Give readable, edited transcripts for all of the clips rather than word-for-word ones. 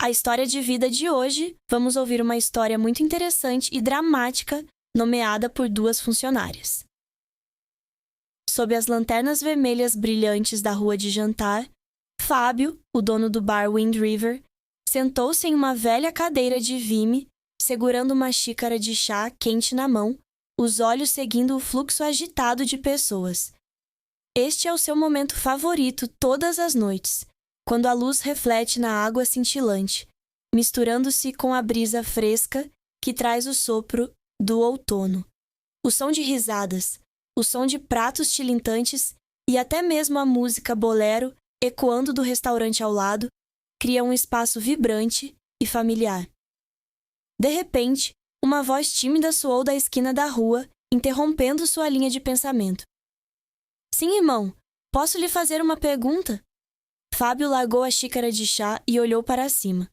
A história de vida de hoje, vamos ouvir uma história muito interessante e dramática, nomeada por duas funcionárias. Sob as lanternas vermelhas brilhantes da rua de jantar, Fábio, o dono do bar Wind River, sentou-se em uma velha cadeira de vime, segurando uma xícara de chá quente na mão, os olhos seguindo o fluxo agitado de pessoas. Este é o seu momento favorito todas as noites, quando a luz reflete na água cintilante, misturando-se com a brisa fresca que traz o sopro do outono. O som de risadas, o som de pratos tilintantes e até mesmo a música bolero ecoando do restaurante ao lado criam um espaço vibrante e familiar. De repente, uma voz tímida soou da esquina da rua, interrompendo sua linha de pensamento. Sim, irmão, posso lhe fazer uma pergunta? Fábio largou a xícara de chá e olhou para cima.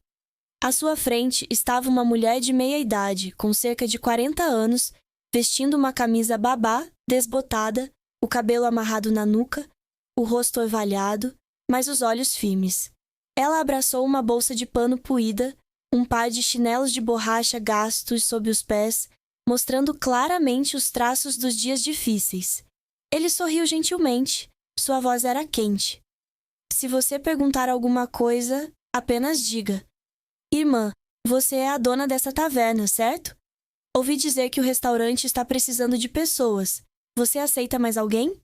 À sua frente estava uma mulher de meia-idade, com cerca de 40 anos, vestindo uma camisa babá, desbotada, o cabelo amarrado na nuca, o rosto orvalhado, mas os olhos firmes. Ela abraçou uma bolsa de pano puída, um par de chinelos de borracha gastos sob os pés, mostrando claramente os traços dos dias difíceis. Ele sorriu gentilmente. Sua voz era quente. Se você perguntar alguma coisa, apenas diga. Irmã, você é a dona dessa taverna, certo? Ouvi dizer que o restaurante está precisando de pessoas. Você aceita mais alguém?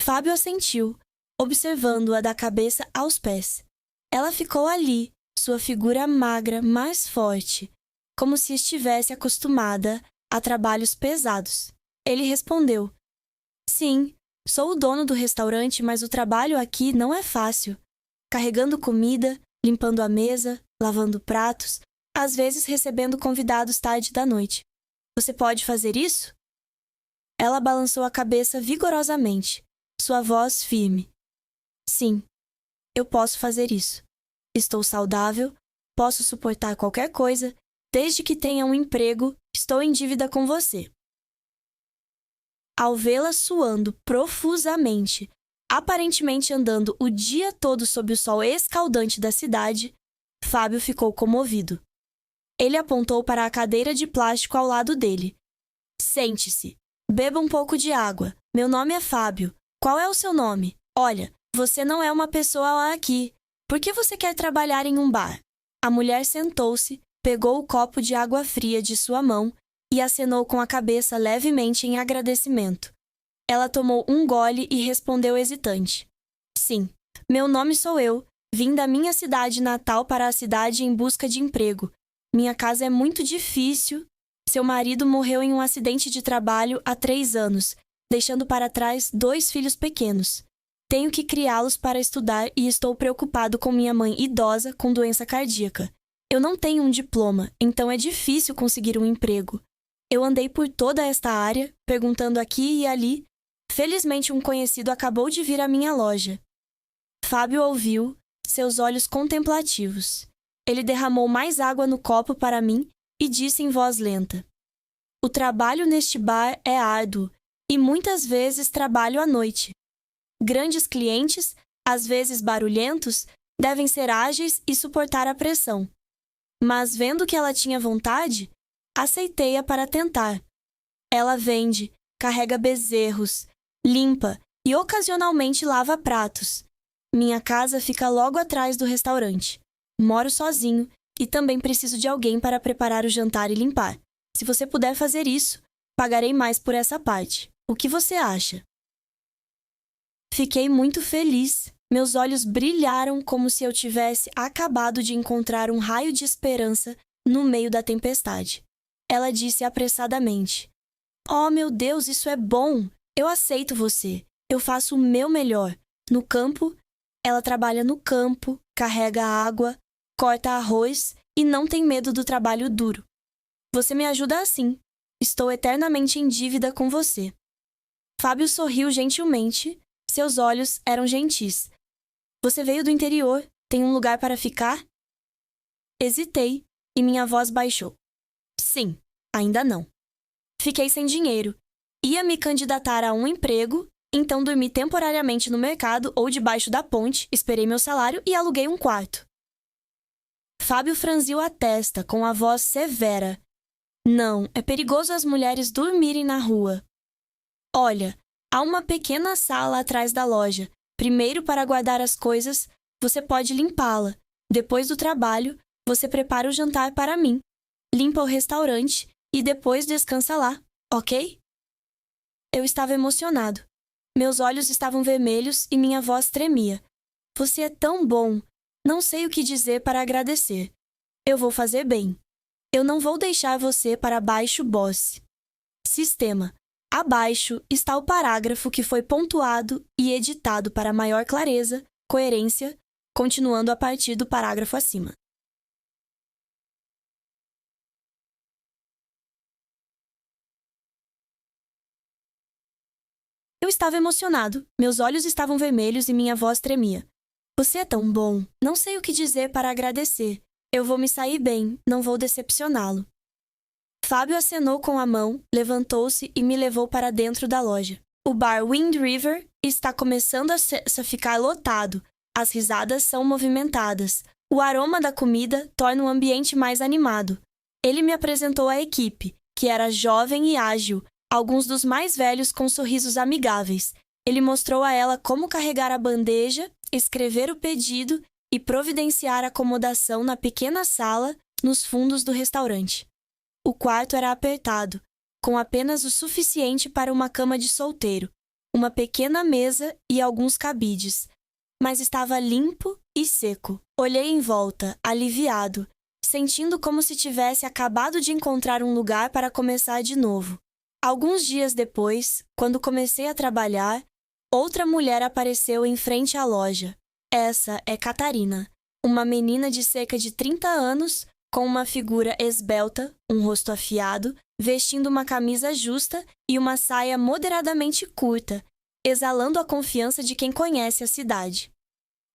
Fábio assentiu, observando-a da cabeça aos pés. Ela ficou ali, sua figura magra, mas forte, como se estivesse acostumada a trabalhos pesados. Ele respondeu: Sim, sou o dono do restaurante, mas o trabalho aqui não é fácil. Carregando comida, limpando a mesa, lavando pratos, às vezes recebendo convidados tarde da noite. Você pode fazer isso? Ela balançou a cabeça vigorosamente, sua voz firme. Sim, eu posso fazer isso. Estou saudável, posso suportar qualquer coisa, desde que tenha um emprego, estou em dívida com você. Ao vê-la suando profusamente, aparentemente andando o dia todo sob o sol escaldante da cidade, Fábio ficou comovido. Ele apontou para a cadeira de plástico ao lado dele. Sente-se. Beba um pouco de água. Meu nome é Fábio. Qual é o seu nome? Olha, você não é uma pessoa lá aqui. Por que você quer trabalhar em um bar? A mulher sentou-se, pegou o copo de água fria de sua mão e acenou com a cabeça levemente em agradecimento. Ela tomou um gole e respondeu hesitante. Sim, meu nome sou eu. Vim da minha cidade natal para a cidade em busca de emprego. Minha casa é muito difícil. Seu marido morreu em um acidente de trabalho há 3 anos, deixando para trás 2 filhos pequenos. Tenho que criá-los para estudar e estou preocupado com minha mãe idosa com doença cardíaca. Eu não tenho um diploma, então é difícil conseguir um emprego. Eu andei por toda esta área, perguntando aqui e ali. Felizmente um conhecido acabou de vir à minha loja. Fábio ouviu, seus olhos contemplativos. Ele derramou mais água no copo para mim e disse em voz lenta: O trabalho neste bar é árduo e muitas vezes trabalho à noite. Grandes clientes, às vezes barulhentos, devem ser ágeis e suportar a pressão. Mas vendo que ela tinha vontade, aceitei-a para tentar. Ela vende, carrega bezerros, limpa e ocasionalmente lava pratos. Minha casa fica logo atrás do restaurante. Moro sozinho e também preciso de alguém para preparar o jantar e limpar. Se você puder fazer isso, pagarei mais por essa parte. O que você acha? Fiquei muito feliz. Meus olhos brilharam como se eu tivesse acabado de encontrar um raio de esperança no meio da tempestade. Ela disse apressadamente: Oh, meu Deus, isso é bom! Eu aceito você. Eu faço o meu melhor. No campo, ela trabalha no campo, carrega água, corta arroz e não tem medo do trabalho duro. Você me ajuda assim. Estou eternamente em dívida com você. Fábio sorriu gentilmente. Seus olhos eram gentis. Você veio do interior. Tem um lugar para ficar? Hesitei e minha voz baixou. Sim, ainda não. Fiquei sem dinheiro. Ia me candidatar a um emprego, então dormi temporariamente no mercado ou debaixo da ponte, esperei meu salário e aluguei um quarto. Fábio franziu a testa com a voz severa. Não, é perigoso as mulheres dormirem na rua. Olha, há uma pequena sala atrás da loja. Primeiro, para guardar as coisas, você pode limpá-la. Depois do trabalho, você prepara o jantar para mim. Limpa o restaurante e depois descansa lá, ok? Eu estava emocionado. Meus olhos estavam vermelhos e minha voz tremia. Você é tão bom. Não sei o que dizer para agradecer. Eu vou fazer bem. Eu não vou deixar você para baixo, boss. Sistema. Abaixo está o parágrafo que foi pontuado e editado para maior clareza, coerência, continuando a partir do parágrafo acima. Eu estava emocionado, meus olhos estavam vermelhos e minha voz tremia. Você é tão bom. Não sei o que dizer para agradecer. Eu vou me sair bem, não vou decepcioná-lo. Fábio acenou com a mão, levantou-se e me levou para dentro da loja. O bar Wind River está começando a ficar lotado. As risadas são movimentadas. O aroma da comida torna o ambiente mais animado. Ele me apresentou a equipe, que era jovem e ágil, alguns dos mais velhos com sorrisos amigáveis. Ele mostrou a ela como carregar a bandeja, escrever o pedido e providenciar acomodação na pequena sala nos fundos do restaurante. O quarto era apertado, com apenas o suficiente para uma cama de solteiro, uma pequena mesa e alguns cabides, mas estava limpo e seco. Olhei em volta, aliviado, sentindo como se tivesse acabado de encontrar um lugar para começar de novo. Alguns dias depois, quando comecei a trabalhar, outra mulher apareceu em frente à loja. Essa é Catarina, uma menina de cerca de 30 anos, com uma figura esbelta, um rosto afiado, vestindo uma camisa justa e uma saia moderadamente curta, exalando a confiança de quem conhece a cidade.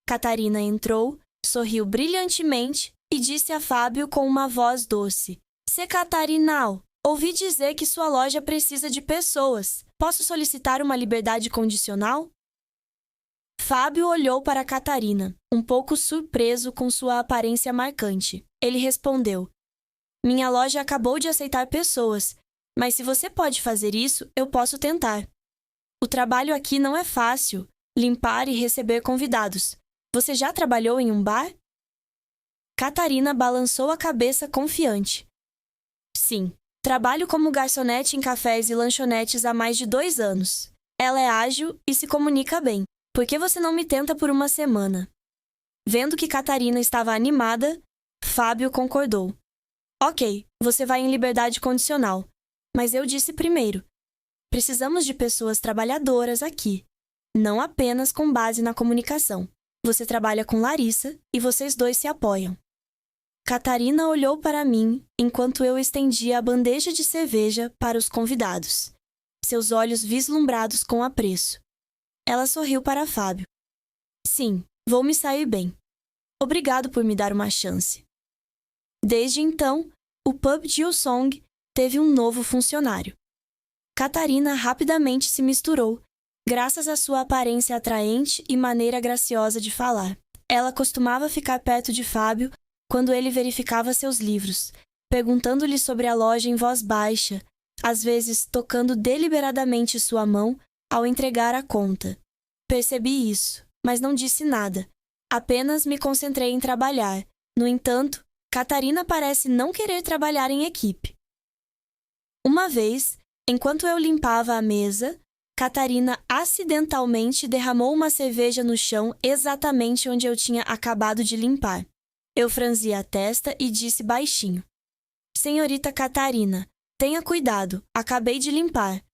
Catarina entrou, sorriu brilhantemente e disse a Fábio com uma voz doce: "Se Catarinal, ouvi dizer que sua loja precisa de pessoas. Posso solicitar uma liberdade condicional?" Fábio olhou para Catarina, um pouco surpreso com sua aparência marcante. Ele respondeu: "Minha loja acabou de aceitar pessoas, mas se você pode fazer isso, eu posso tentar. O trabalho aqui não é fácil, limpar e receber convidados. Você já trabalhou em um bar?" Catarina balançou a cabeça confiante. "Sim, trabalho como garçonete em cafés e lanchonetes há mais de 2 anos. Ela é ágil e se comunica bem. Por que você não me tenta por uma semana?" Vendo que Catarina estava animada, Fábio concordou. "Ok, você vai em liberdade condicional. Mas eu disse primeiro. Precisamos de pessoas trabalhadoras aqui, não apenas com base na comunicação. Você trabalha com Larissa e vocês dois se apoiam." Catarina olhou para mim enquanto eu estendia a bandeja de cerveja para os convidados, seus olhos vislumbrados com apreço. Ela sorriu para Fábio. "Sim, vou me sair bem. Obrigado por me dar uma chance." Desde então, o pub Gilsong teve um novo funcionário. Catarina rapidamente se misturou, graças à sua aparência atraente e maneira graciosa de falar. Ela costumava ficar perto de Fábio quando ele verificava seus livros, perguntando-lhe sobre a loja em voz baixa, às vezes tocando deliberadamente sua mão ao entregar a conta. Percebi isso, mas não disse nada. Apenas me concentrei em trabalhar. No entanto, Catarina parece não querer trabalhar em equipe. Uma vez, enquanto eu limpava a mesa, Catarina acidentalmente derramou uma cerveja no chão exatamente onde eu tinha acabado de limpar. Eu franzi a testa e disse baixinho: "Senhorita Catarina, tenha cuidado, acabei de limpar."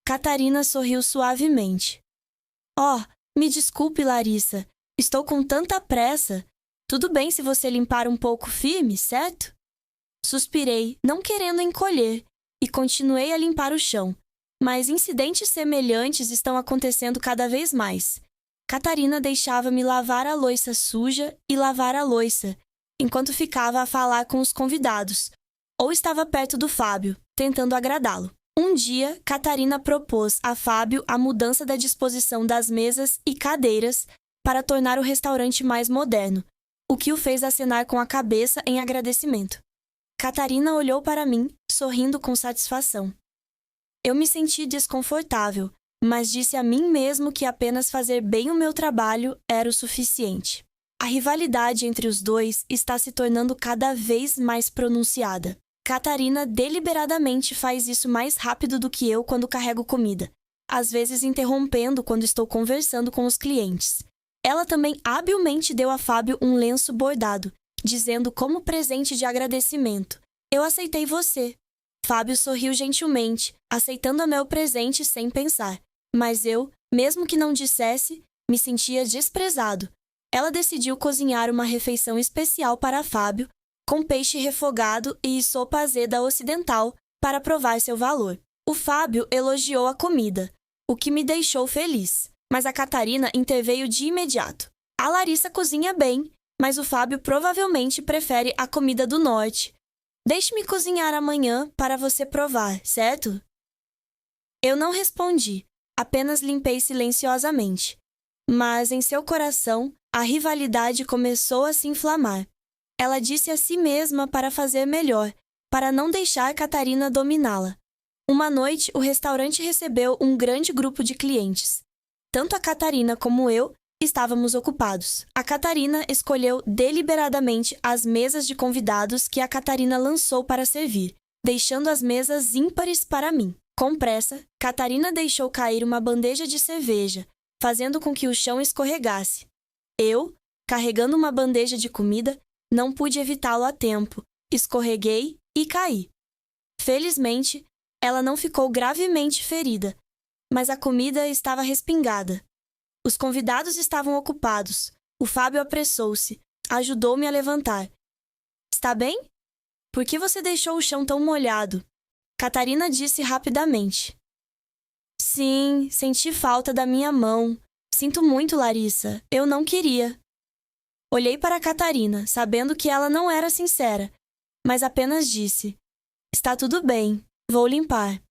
Catarina sorriu suavemente. "Oh, me desculpe, Larissa. Estou com tanta pressa. Tudo bem se você limpar um pouco firme, certo?" Suspirei, não querendo encolher, e continuei a limpar o chão. Mas incidentes semelhantes estão acontecendo cada vez mais. Catarina deixava-me lavar a louça suja e lavar a louça, enquanto ficava a falar com os convidados, ou estava perto do Fábio, tentando agradá-lo. Um dia, Catarina propôs a Fábio a mudança da disposição das mesas e cadeiras para tornar o restaurante mais moderno, o que o fez acenar com a cabeça em agradecimento. Catarina olhou para mim, sorrindo com satisfação. Eu me senti desconfortável, mas disse a mim mesmo que apenas fazer bem o meu trabalho era o suficiente. A rivalidade entre os dois está se tornando cada vez mais pronunciada. Catarina deliberadamente faz isso mais rápido do que eu quando carrego comida, às vezes interrompendo quando estou conversando com os clientes. Ela também habilmente deu a Fábio um lenço bordado, dizendo como presente de agradecimento: "Eu aceitei você." Fábio sorriu gentilmente, aceitando o meu presente sem pensar. Mas eu, mesmo que não dissesse, me sentia desprezado. Ela decidiu cozinhar uma refeição especial para Fábio, com peixe refogado e sopa azeda ocidental, para provar seu valor. O Fábio elogiou a comida, o que me deixou feliz. Mas a Catarina interveio de imediato. "A Larissa cozinha bem, mas o Fábio provavelmente prefere a comida do norte. Deixe-me cozinhar amanhã para você provar, certo?" Eu não respondi, apenas limpei silenciosamente. Mas em seu coração, a rivalidade começou a se inflamar. Ela disse a si mesma para fazer melhor, para não deixar Catarina dominá-la. Uma noite, o restaurante recebeu um grande grupo de clientes. Tanto a Catarina como eu estávamos ocupados. A Catarina escolheu deliberadamente as mesas de convidados que a Catarina lançou para servir, deixando as mesas ímpares para mim. Com pressa, Catarina deixou cair uma bandeja de cerveja, fazendo com que o chão escorregasse. Eu, carregando uma bandeja de comida, não pude evitá-lo a tempo, escorreguei e caí. Felizmente, ela não ficou gravemente ferida, mas a comida estava respingada. Os convidados estavam ocupados. O Fábio apressou-se, ajudou-me a levantar. "Está bem? Por que você deixou o chão tão molhado?" Catarina disse rapidamente. "Sim, senti falta da minha mão. Sinto muito, Larissa. Eu não queria." Olhei para Catarina, sabendo que ela não era sincera, mas apenas disse: "Está tudo bem, vou limpar."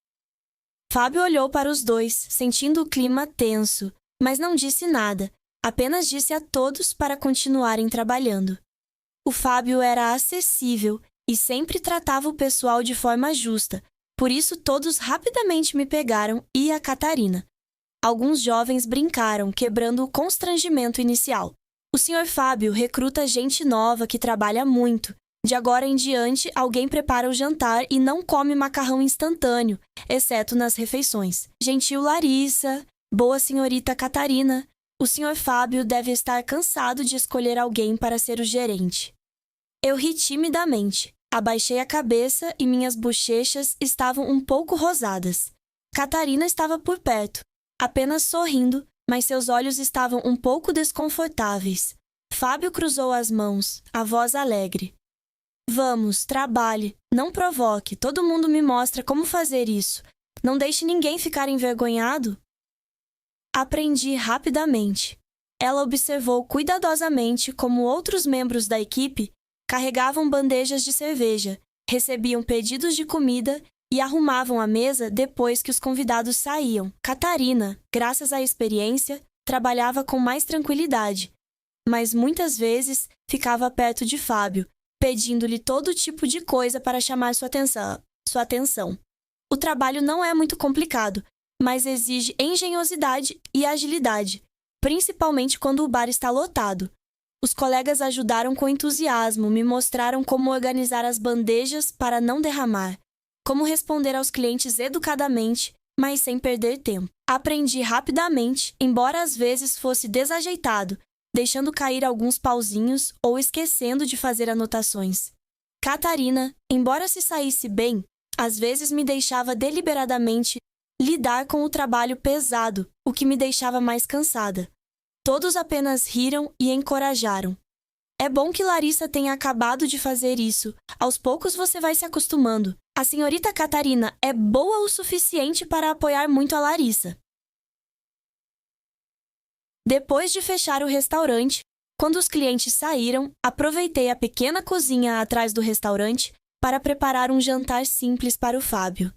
Fábio olhou para os dois, sentindo o clima tenso, mas não disse nada, apenas disse a todos para continuarem trabalhando. O Fábio era acessível e sempre tratava o pessoal de forma justa, por isso todos rapidamente me pegaram e a Catarina. Alguns jovens brincaram, quebrando o constrangimento inicial. "O Sr. Fábio recruta gente nova que trabalha muito. De agora em diante, alguém prepara o jantar e não come macarrão instantâneo, exceto nas refeições. Gentil Larissa, boa senhorita Catarina, o Sr. Fábio deve estar cansado de escolher alguém para ser o gerente." Eu ri timidamente, abaixei a cabeça e minhas bochechas estavam um pouco rosadas. Catarina estava por perto, apenas sorrindo, mas seus olhos estavam um pouco desconfortáveis. Fábio cruzou as mãos, a voz alegre. "Vamos, trabalhe, não provoque, todo mundo me mostra como fazer isso. Não deixe ninguém ficar envergonhado." Aprendi rapidamente. Ela observou cuidadosamente como outros membros da equipe carregavam bandejas de cerveja, recebiam pedidos de comida e arrumavam a mesa depois que os convidados saíam. Catarina, graças à experiência, trabalhava com mais tranquilidade, mas muitas vezes ficava perto de Fábio, pedindo-lhe todo tipo de coisa para chamar sua atenção. O trabalho não é muito complicado, mas exige engenhosidade e agilidade, principalmente quando o bar está lotado. Os colegas ajudaram com entusiasmo, me mostraram como organizar as bandejas para não derramar, como responder aos clientes educadamente, mas sem perder tempo. Aprendi rapidamente, embora às vezes fosse desajeitado, deixando cair alguns pauzinhos ou esquecendo de fazer anotações. Catarina, embora se saísse bem, às vezes me deixava deliberadamente lidar com o trabalho pesado, o que me deixava mais cansada. Todos apenas riram e encorajaram. "É bom que Larissa tenha acabado de fazer isso. Aos poucos você vai se acostumando. A senhorita Catarina é boa o suficiente para apoiar muito a Larissa." Depois de fechar o restaurante, quando os clientes saíram, aproveitei a pequena cozinha atrás do restaurante para preparar um jantar simples para o Fábio.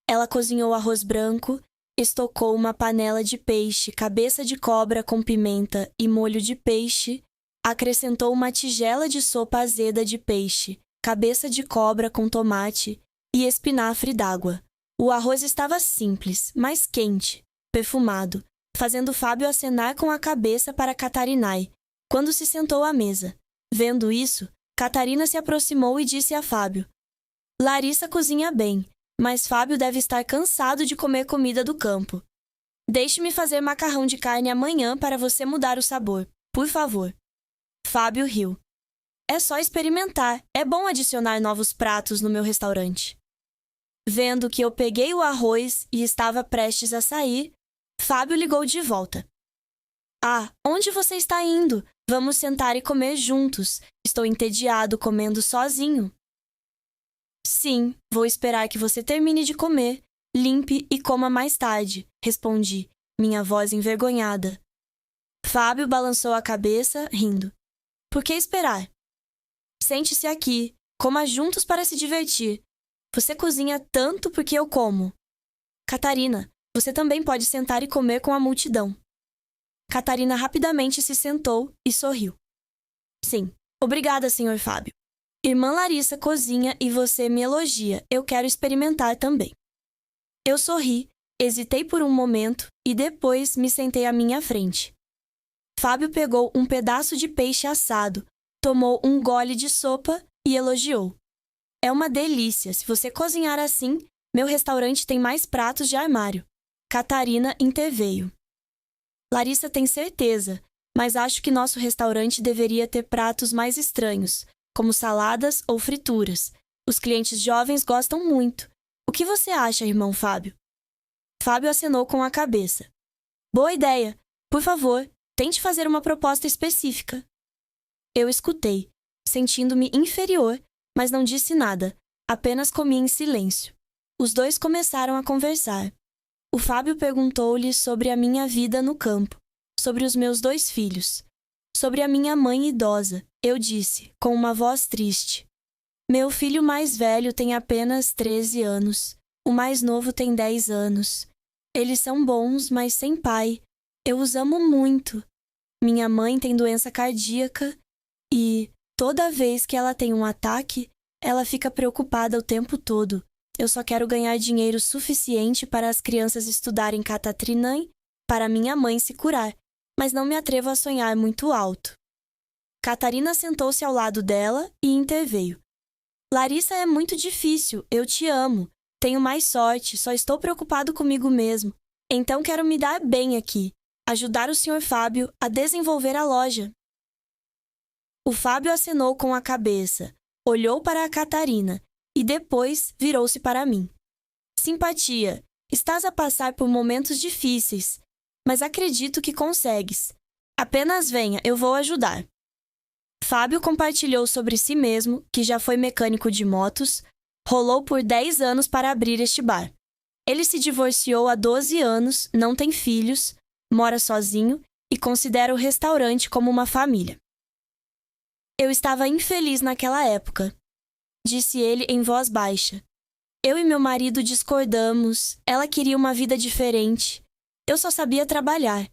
Ela cozinhou arroz branco, estocou uma panela de peixe, cabeça de cobra com pimenta e molho de peixe, acrescentou uma tigela de sopa azeda de peixe, cabeça de cobra com tomate e espinafre d'água. O arroz estava simples, mas quente, perfumado, fazendo Fábio acenar com a cabeça para Catarinai, quando se sentou à mesa. Vendo isso, Catarina se aproximou e disse a Fábio: Larissa cozinha bem, mas Fábio deve estar cansado de comer comida do campo. Deixe-me fazer macarrão de carne amanhã para você mudar o sabor, por favor. Fábio riu. É só experimentar, é bom adicionar novos pratos no meu restaurante. Vendo que eu peguei o arroz e estava prestes a sair, Fábio ligou de volta. Ah, onde você está indo? Vamos sentar e comer juntos. Estou entediado comendo sozinho. Sim, vou esperar que você termine de comer, limpe e coma mais tarde, respondi, minha voz envergonhada. Fábio balançou a cabeça, rindo. Por que esperar? Sente-se aqui, coma juntos para se divertir. Você cozinha tanto porque eu como. Catarina, você também pode sentar e comer com a multidão. Catarina rapidamente se sentou e sorriu. Sim, obrigada, Sr. Fábio. Irmã Larissa cozinha e você me elogia. Eu quero experimentar também. Eu sorri, hesitei por um momento e depois me sentei à minha frente. Fábio pegou um pedaço de peixe assado, tomou um gole de sopa e elogiou. É uma delícia. Se você cozinhar assim, meu restaurante tem mais pratos de armário. Catarina interveio. Larissa tem certeza, mas acho que nosso restaurante deveria ter pratos mais estranhos, como saladas ou frituras. Os clientes jovens gostam muito. O que você acha, irmão Fábio? Fábio acenou com a cabeça. Boa ideia. Por favor, tente fazer uma proposta específica. Eu escutei, sentindo-me inferior, mas não disse nada, apenas comi em silêncio. Os dois começaram a conversar. O Fábio perguntou-lhe sobre a minha vida no campo, sobre os meus 2 filhos, sobre a minha mãe idosa. Eu disse, com uma voz triste. Meu filho mais velho tem apenas 13 anos. O mais novo tem 10 anos. Eles são bons, mas sem pai. Eu os amo muito. Minha mãe tem doença cardíaca e, toda vez que ela tem um ataque, ela fica preocupada o tempo todo. Eu só quero ganhar dinheiro suficiente para as crianças estudarem Catatrinã, para minha mãe se curar, mas não me atrevo a sonhar muito alto. Catarina sentou-se ao lado dela e interveio. Larissa, é muito difícil, eu te amo. Tenho mais sorte, só estou preocupado comigo mesmo. Então quero me dar bem aqui, ajudar o Sr. Fábio a desenvolver a loja. O Fábio acenou com a cabeça, olhou para a Catarina e depois virou-se para mim. Simpatia, estás a passar por momentos difíceis, mas acredito que consegues. Apenas venha, eu vou ajudar. Fábio compartilhou sobre si mesmo, que já foi mecânico de motos, rolou por 10 anos para abrir este bar. Ele se divorciou há 12 anos, não tem filhos, mora sozinho e considera o restaurante como uma família. Eu estava infeliz naquela época, disse ele em voz baixa. Eu e meu marido discordamos, ela queria uma vida diferente. Eu só sabia trabalhar.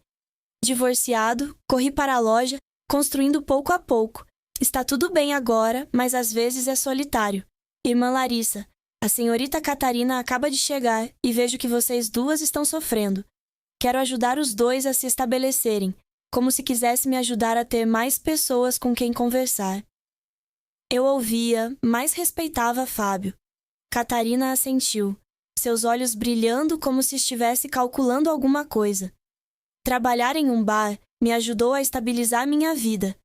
Divorciado, corri para a loja, construindo pouco a pouco. Está tudo bem agora, mas às vezes é solitário. Irmã Larissa, a senhorita Catarina acaba de chegar e vejo que vocês duas estão sofrendo. Quero ajudar os dois a se estabelecerem, como se quisesse me ajudar a ter mais pessoas com quem conversar. Eu ouvia, mas respeitava Fábio. Catarina assentiu, seus olhos brilhando como se estivesse calculando alguma coisa. Trabalhar em um bar me ajudou a estabilizar minha vida.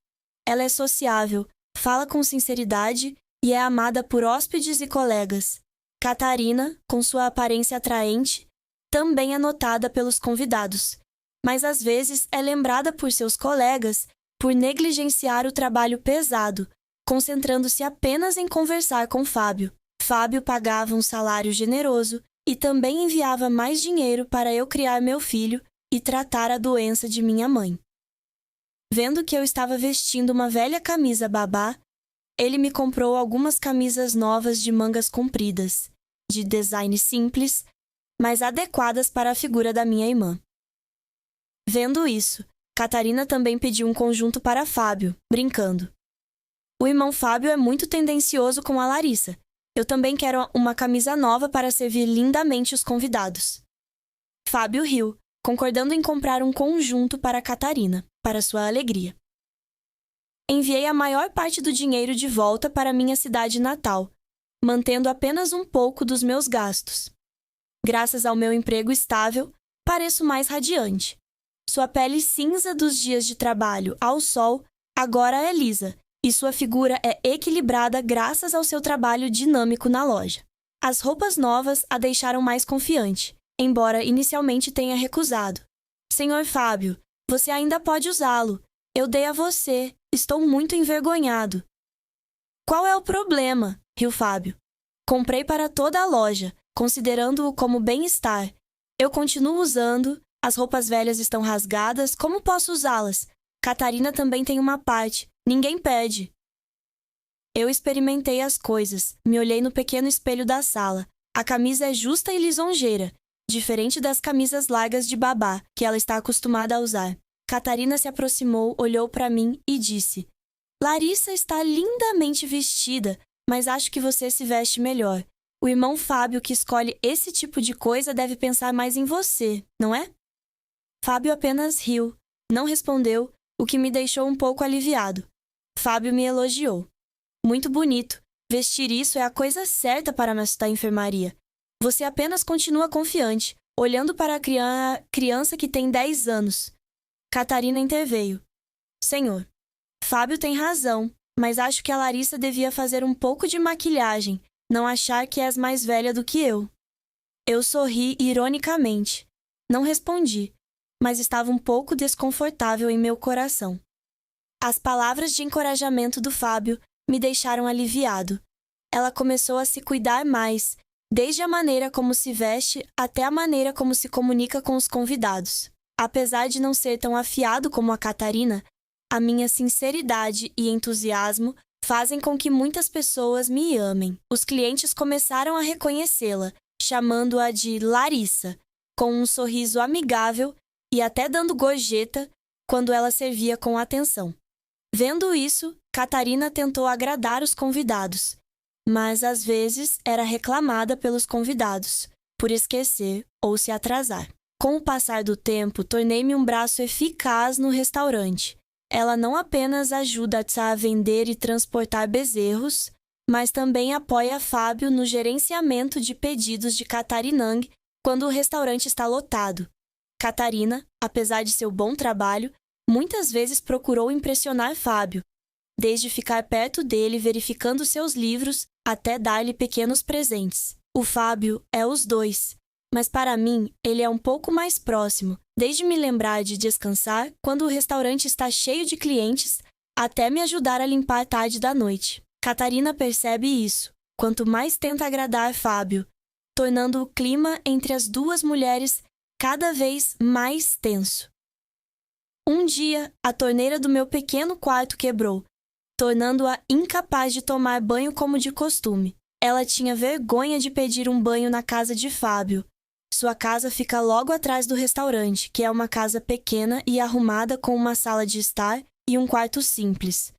Ela é sociável, fala com sinceridade e é amada por hóspedes e colegas. Catarina, com sua aparência atraente, também é notada pelos convidados, mas às vezes é lembrada por seus colegas por negligenciar o trabalho pesado, concentrando-se apenas em conversar com Fábio. Fábio pagava um salário generoso e também enviava mais dinheiro para eu criar meu filho e tratar a doença de minha mãe. Vendo que eu estava vestindo uma velha camisa babá, ele me comprou algumas camisas novas de mangas compridas, de design simples, mas adequadas para a figura da minha irmã. Vendo isso, Catarina também pediu um conjunto para Fábio, brincando. O irmão Fábio é muito tendencioso com a Larissa. Eu também quero uma camisa nova para servir lindamente os convidados. Fábio riu, concordando em comprar um conjunto para Catarina, para sua alegria. Enviei a maior parte do dinheiro de volta para minha cidade natal, mantendo apenas um pouco dos meus gastos. Graças ao meu emprego estável, pareço mais radiante. Sua pele cinza dos dias de trabalho ao sol agora é lisa, e sua figura é equilibrada graças ao seu trabalho dinâmico na loja. As roupas novas a deixaram mais confiante, embora inicialmente tenha recusado. Senhor Fábio, você ainda pode usá-lo. Eu dei a você. Estou muito envergonhado. Qual é o problema? Riu Fábio. Comprei para toda a loja, considerando-o como bem-estar. Eu continuo usando, as roupas velhas estão rasgadas, como posso usá-las? Catarina também tem uma parte, ninguém pede. Eu experimentei as coisas, me olhei no pequeno espelho da sala. A camisa é justa e lisonjeira, diferente das camisas largas de babá, que ela está acostumada a usar. Catarina se aproximou, olhou para mim e disse: Larissa está lindamente vestida, mas acho que você se veste melhor. O irmão Fábio, que escolhe esse tipo de coisa, deve pensar mais em você, não é? Fábio apenas riu, não respondeu, o que me deixou um pouco aliviado. Fábio me elogiou. Muito bonito. Vestir isso é a coisa certa para me assustar à enfermaria. Você apenas continua confiante, olhando para a criança que tem 10 anos. Catarina interveio. Senhor, Fábio tem razão, mas acho que a Larissa devia fazer um pouco de maquilhagem, não achar que és mais velha do que eu. Eu sorri ironicamente. Não respondi, mas estava um pouco desconfortável em meu coração. As palavras de encorajamento do Fábio me deixaram aliviado. Ela começou a se cuidar mais, desde a maneira como se veste até a maneira como se comunica com os convidados. Apesar de não ser tão afiado como a Catarina, a minha sinceridade e entusiasmo fazem com que muitas pessoas me amem. Os clientes começaram a reconhecê-la, chamando-a de Larissa, com um sorriso amigável e até dando gorjeta quando ela servia com atenção. Vendo isso, Catarina tentou agradar os convidados, mas às vezes era reclamada pelos convidados, por esquecer ou se atrasar. Com o passar do tempo, tornei-me um braço eficaz no restaurante. Ela não apenas ajuda a vender e transportar bezerros, mas também apoia Fábio no gerenciamento de pedidos de Catarinang quando o restaurante está lotado. Catarina, apesar de seu bom trabalho, muitas vezes procurou impressionar Fábio, desde ficar perto dele verificando seus livros até dar-lhe pequenos presentes. O Fábio é os dois, mas para mim ele é um pouco mais próximo, desde me lembrar de descansar quando o restaurante está cheio de clientes, até me ajudar a limpar tarde da noite. Catarina percebe isso, quanto mais tenta agradar Fábio, tornando o clima entre as duas mulheres cada vez mais tenso. Um dia, a torneira do meu pequeno quarto quebrou, tornando-a incapaz de tomar banho como de costume. Ela tinha vergonha de pedir um banho na casa de Fábio. Sua casa fica logo atrás do restaurante, que é uma casa pequena e arrumada com uma sala de estar e um quarto simples.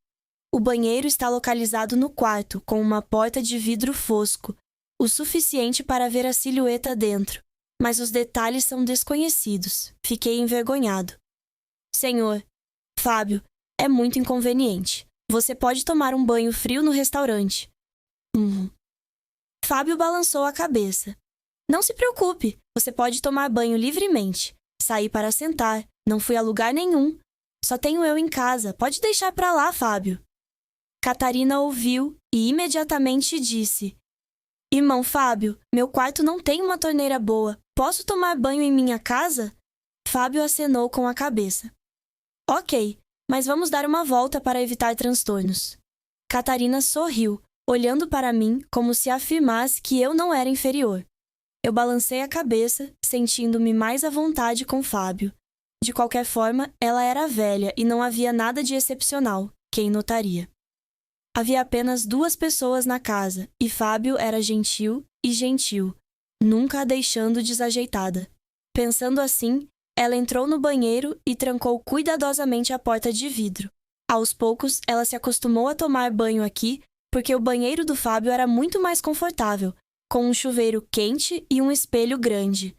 O banheiro está localizado no quarto, com uma porta de vidro fosco, o suficiente para ver a silhueta dentro, mas os detalhes são desconhecidos. Fiquei envergonhado. Senhor, Fábio, é muito inconveniente. Você pode tomar um banho frio no restaurante. Fábio balançou a cabeça. Não se preocupe, você pode tomar banho livremente. Saí para sentar, não fui a lugar nenhum. Só tenho eu em casa, pode deixar para lá, Fábio. Catarina ouviu e imediatamente disse: Irmão Fábio, meu quarto não tem uma torneira boa. Posso tomar banho em minha casa? Fábio acenou com a cabeça. Ok, mas vamos dar uma volta para evitar transtornos. Catarina sorriu, olhando para mim como se afirmasse que eu não era inferior. Eu balancei a cabeça, sentindo-me mais à vontade com Fábio. De qualquer forma, ela era velha e não havia nada de excepcional, quem notaria. Havia apenas 2 pessoas na casa, e Fábio era gentil e gentil, nunca a deixando desajeitada. Pensando assim, ela entrou no banheiro e trancou cuidadosamente a porta de vidro. Aos poucos, ela se acostumou a tomar banho aqui, porque o banheiro do Fábio era muito mais confortável, com um chuveiro quente e um espelho grande.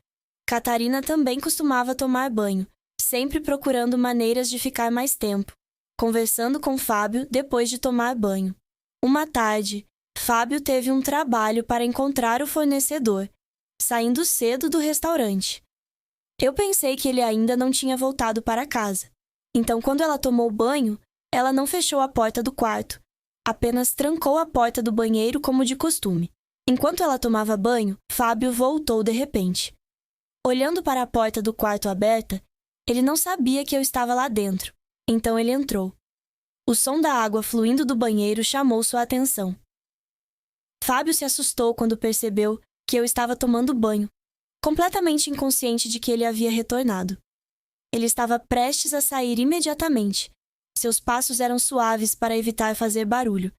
Catarina também costumava tomar banho, sempre procurando maneiras de ficar mais tempo, conversando com Fábio depois de tomar banho. Uma tarde, Fábio teve um trabalho para encontrar o fornecedor, saindo cedo do restaurante. Eu pensei que ele ainda não tinha voltado para casa. Então, quando ela tomou banho, ela não fechou a porta do quarto, apenas trancou a porta do banheiro como de costume. Enquanto ela tomava banho, Fábio voltou de repente. Olhando para a porta do quarto aberta, ele não sabia que eu estava lá dentro, então ele entrou. O som da água fluindo do banheiro chamou sua atenção. Fábio se assustou quando percebeu que eu estava tomando banho, completamente inconsciente de que ele havia retornado. Ele estava prestes a sair imediatamente. Seus passos eram suaves para evitar fazer barulho,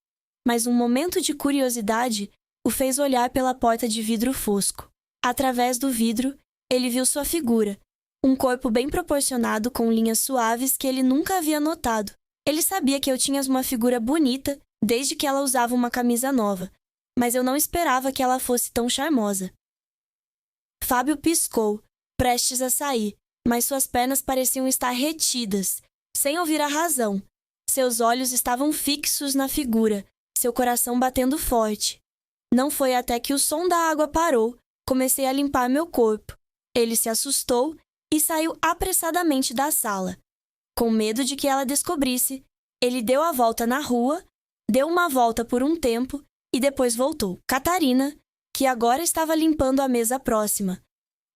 mas um momento de curiosidade o fez olhar pela porta de vidro fosco. Através do vidro, ele viu sua figura, um corpo bem proporcionado com linhas suaves que ele nunca havia notado. Ele sabia que eu tinha uma figura bonita desde que ela usava uma camisa nova, mas eu não esperava que ela fosse tão charmosa. Fábio piscou, prestes a sair, mas suas pernas pareciam estar retidas, sem ouvir a razão. Seus olhos estavam fixos na figura, seu coração batendo forte. Não foi até que o som da água parou, comecei a limpar meu corpo. Ele se assustou e saiu apressadamente da sala. Com medo de que ela descobrisse, ele deu a volta na rua, deu uma volta por um tempo e depois voltou. Catarina, que agora estava limpando a mesa próxima,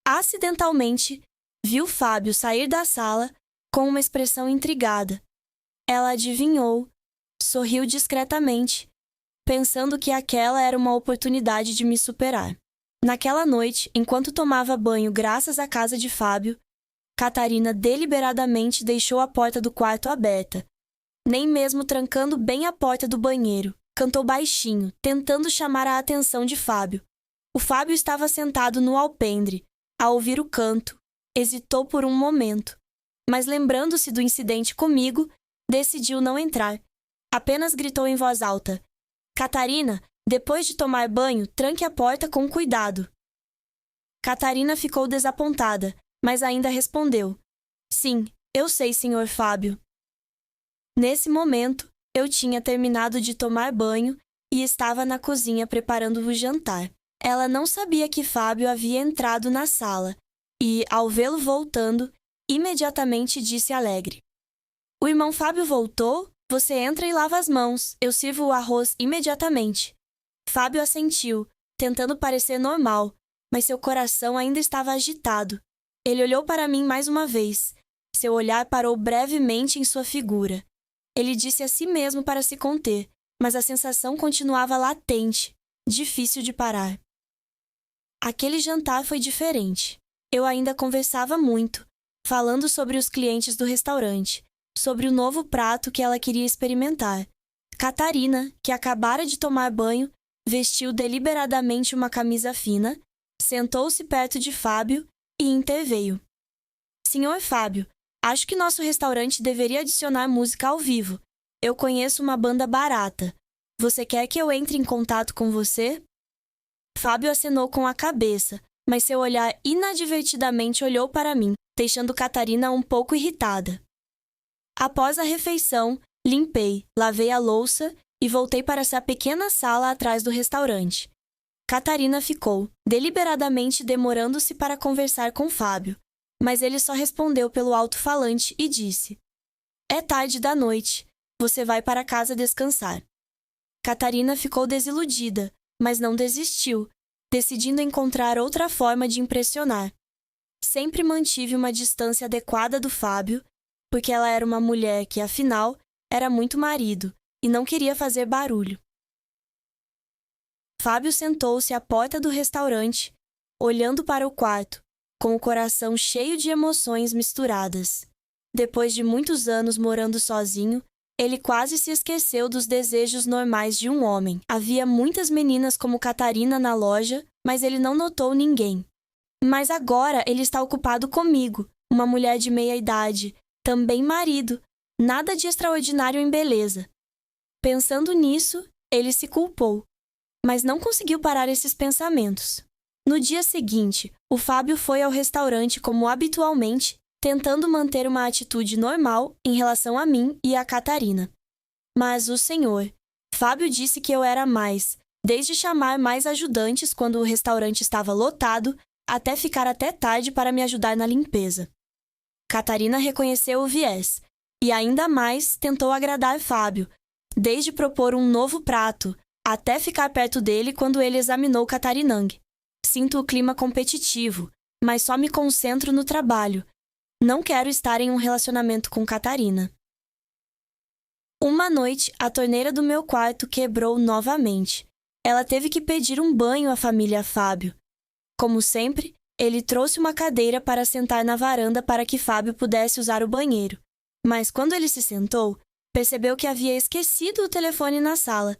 acidentalmente viu Fábio sair da sala com uma expressão intrigada. Ela adivinhou, sorriu discretamente, pensando que aquela era uma oportunidade de me superar. Naquela noite, enquanto tomava banho graças à casa de Fábio, Catarina deliberadamente deixou a porta do quarto aberta, nem mesmo trancando bem a porta do banheiro. Cantou baixinho, tentando chamar a atenção de Fábio. O Fábio estava sentado no alpendre. Ao ouvir o canto, hesitou por um momento, mas lembrando-se do incidente comigo, decidiu não entrar. Apenas gritou em voz alta: "Catarina, depois de tomar banho, tranque a porta com cuidado." Catarina ficou desapontada, mas ainda respondeu: "Sim, eu sei, senhor Fábio." Nesse momento, eu tinha terminado de tomar banho e estava na cozinha preparando o jantar. Ela não sabia que Fábio havia entrado na sala e, ao vê-lo voltando, imediatamente disse alegre: "O irmão Fábio voltou? Você entra e lava as mãos. Eu sirvo o arroz imediatamente." Fábio assentiu, tentando parecer normal, mas seu coração ainda estava agitado. Ele olhou para mim mais uma vez. Seu olhar parou brevemente em sua figura. Ele disse a si mesmo para se conter, mas a sensação continuava latente, difícil de parar. Aquele jantar foi diferente. Eu ainda conversava muito, falando sobre os clientes do restaurante, sobre o novo prato que ela queria experimentar. Catarina, que acabara de tomar banho, vestiu deliberadamente uma camisa fina, sentou-se perto de Fábio e interveio: "Senhor Fábio, acho que nosso restaurante deveria adicionar música ao vivo. Eu conheço uma banda barata. Você quer que eu entre em contato com você?" Fábio acenou com a cabeça, mas seu olhar inadvertidamente olhou para mim, deixando Catarina um pouco irritada. Após a refeição, limpei, lavei a louça e voltei para essa pequena sala atrás do restaurante. Catarina ficou, deliberadamente demorando-se para conversar com Fábio, mas ele só respondeu pelo alto-falante e disse: "É tarde da noite. Você vai para casa descansar." Catarina ficou desiludida, mas não desistiu, decidindo encontrar outra forma de impressionar. Sempre mantive uma distância adequada do Fábio, porque ela era uma mulher que, afinal, era muito marido e não queria fazer barulho. Fábio sentou-se à porta do restaurante, olhando para o quarto, com o coração cheio de emoções misturadas. Depois de muitos anos morando sozinho, ele quase se esqueceu dos desejos normais de um homem. Havia muitas meninas como Catarina na loja, mas ele não notou ninguém. Mas agora ele está ocupado comigo, uma mulher de meia idade, também marido, nada de extraordinário em beleza. Pensando nisso, ele se culpou, mas não conseguiu parar esses pensamentos. No dia seguinte, o Fábio foi ao restaurante como habitualmente, tentando manter uma atitude normal em relação a mim e a Catarina. Mas o senhor, Fábio disse que eu era mais, desde chamar mais ajudantes quando o restaurante estava lotado, até ficar até tarde para me ajudar na limpeza. Catarina reconheceu o viés, e ainda mais tentou agradar Fábio, desde propor um novo prato, até ficar perto dele quando ele examinou Catarinang. Sinto o clima competitivo, mas só me concentro no trabalho. Não quero estar em um relacionamento com Catarina. Uma noite, a torneira do meu quarto quebrou novamente. Ela teve que pedir um banho à família Fábio. Como sempre, ele trouxe uma cadeira para sentar na varanda para que Fábio pudesse usar o banheiro. Mas quando ele se sentou, percebeu que havia esquecido o telefone na sala.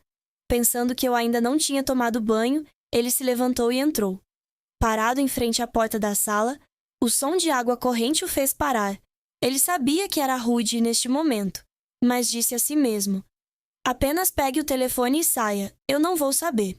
Pensando que eu ainda não tinha tomado banho, ele se levantou e entrou. Parado em frente à porta da sala, o som de água corrente o fez parar. Ele sabia que era rude neste momento, mas disse a si mesmo: apenas pegue o telefone e saia, eu não vou saber.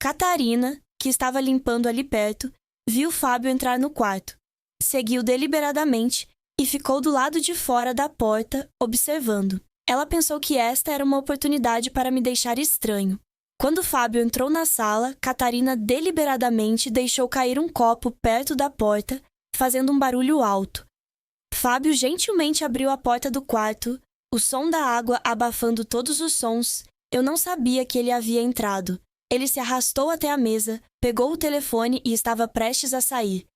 Catarina, que estava limpando ali perto, viu Fábio entrar no quarto. Seguiu deliberadamente e ficou do lado de fora da porta, observando. Ela pensou que esta era uma oportunidade para me deixar estranho. Quando Fábio entrou na sala, Catarina deliberadamente deixou cair um copo perto da porta, fazendo um barulho alto. Fábio gentilmente abriu a porta do quarto, o som da água abafando todos os sons. Eu não sabia que ele havia entrado. Ele se arrastou até a mesa, pegou o telefone e estava prestes a sair.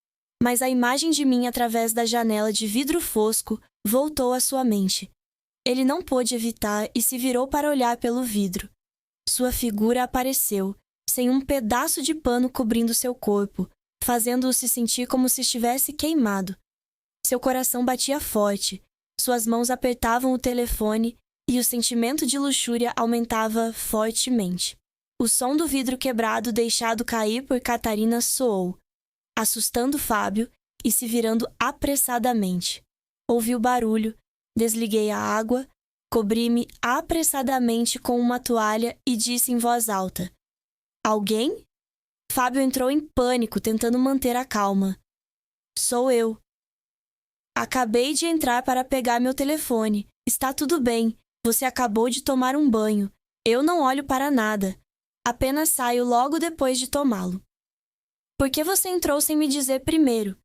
Mas a imagem de mim através da janela de vidro fosco voltou à sua mente. Ele não pôde evitar e se virou para olhar pelo vidro. Sua figura apareceu, sem um pedaço de pano cobrindo seu corpo, fazendo-o se sentir como se estivesse queimado. Seu coração batia forte, suas mãos apertavam o telefone e o sentimento de luxúria aumentava fortemente. O som do vidro quebrado deixado cair por Catarina soou, assustando Fábio e se virando apressadamente. Ouvi o barulho, desliguei a água, cobri-me apressadamente com uma toalha e disse em voz alta: alguém? Fábio entrou em pânico, tentando manter a calma. Sou eu. Acabei de entrar para pegar meu telefone. Está tudo bem. Você acabou de tomar um banho. Eu não olho para nada. Apenas saio logo depois de tomá-lo. Por que você entrou sem me dizer primeiro?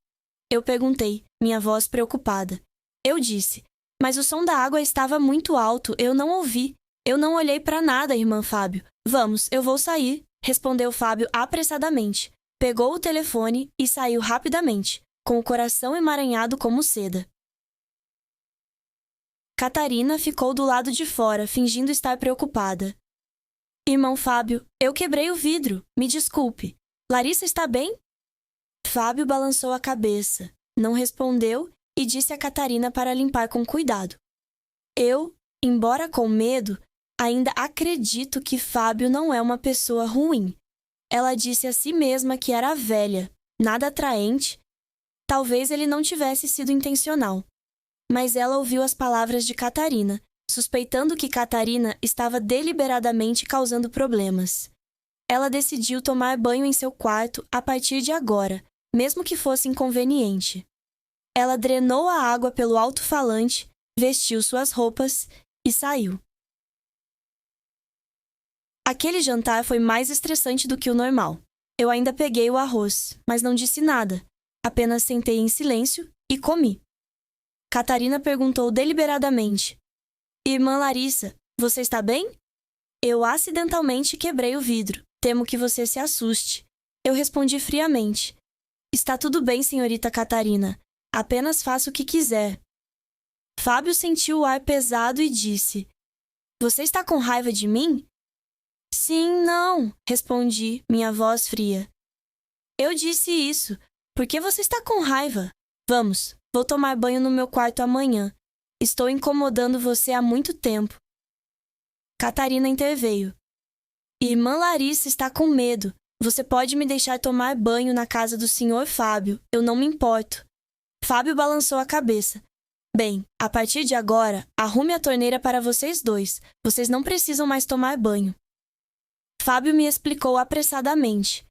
Eu perguntei, minha voz preocupada. Eu disse: mas o som da água estava muito alto, eu não ouvi. Eu não olhei para nada, irmã Fábio. Vamos, eu vou sair, respondeu Fábio apressadamente. Pegou o telefone e saiu rapidamente, com o coração emaranhado como seda. Catarina ficou do lado de fora, fingindo estar preocupada. Irmão Fábio, eu quebrei o vidro, me desculpe. Larissa está bem? Fábio balançou a cabeça, não respondeu e disse a Catarina para limpar com cuidado. Eu, embora com medo, ainda acredito que Fábio não é uma pessoa ruim. Ela disse a si mesma que era velha, nada atraente. Talvez ele não tivesse sido intencional. Mas ela ouviu as palavras de Catarina, suspeitando que Catarina estava deliberadamente causando problemas. Ela decidiu tomar banho em seu quarto a partir de agora, mesmo que fosse inconveniente. Ela drenou a água pelo alto-falante, vestiu suas roupas e saiu. Aquele jantar foi mais estressante do que o normal. Eu ainda peguei o arroz, mas não disse nada. Apenas sentei em silêncio e comi. Catarina perguntou deliberadamente: Irmã Larissa, você está bem? Eu acidentalmente quebrei o vidro. Temo que você se assuste. Eu respondi friamente: Está tudo bem, senhorita Catarina. Apenas faça o que quiser. Fábio sentiu o ar pesado e disse: Você está com raiva de mim? Sim, não, respondi, minha voz fria. Eu disse isso. Por que você está com raiva? Vamos, vou tomar banho no meu quarto amanhã. Estou incomodando você há muito tempo. Catarina interveio. Irmã Larissa está com medo. Você pode me deixar tomar banho na casa do senhor Fábio. Eu não me importo. Fábio balançou a cabeça. Bem, a partir de agora, arrume a torneira para vocês dois. Vocês não precisam mais tomar banho. Fábio me explicou apressadamente.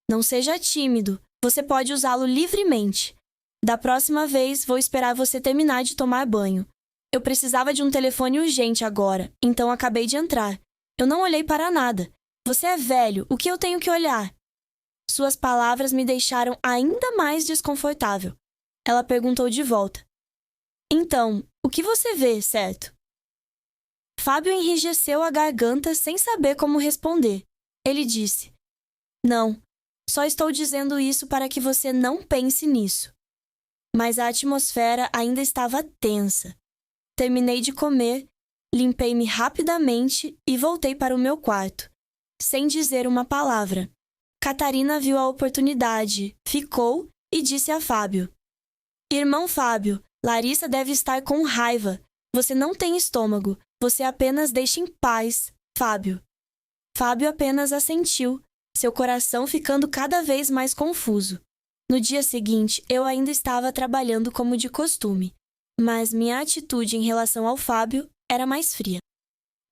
Não seja tímido. Você pode usá-lo livremente. Da próxima vez, vou esperar você terminar de tomar banho. Eu precisava de um telefone urgente agora, então acabei de entrar. Eu não olhei para nada. Você é velho, o que eu tenho que olhar? Suas palavras me deixaram ainda mais desconfortável. Ela perguntou de volta. Então, o que você vê, certo? Fábio enrijeceu a garganta sem saber como responder. Ele disse: Não, só estou dizendo isso para que você não pense nisso. Mas a atmosfera ainda estava tensa. Terminei de comer, limpei-me rapidamente e voltei para o meu quarto, sem dizer uma palavra. Catarina viu a oportunidade, ficou e disse a Fábio: Irmão Fábio, Larissa deve estar com raiva. Você não tem estômago. Você apenas deixa em paz, Fábio. Fábio apenas assentiu, seu coração ficando cada vez mais confuso. No dia seguinte, eu ainda estava trabalhando como de costume, mas minha atitude em relação ao Fábio era mais fria.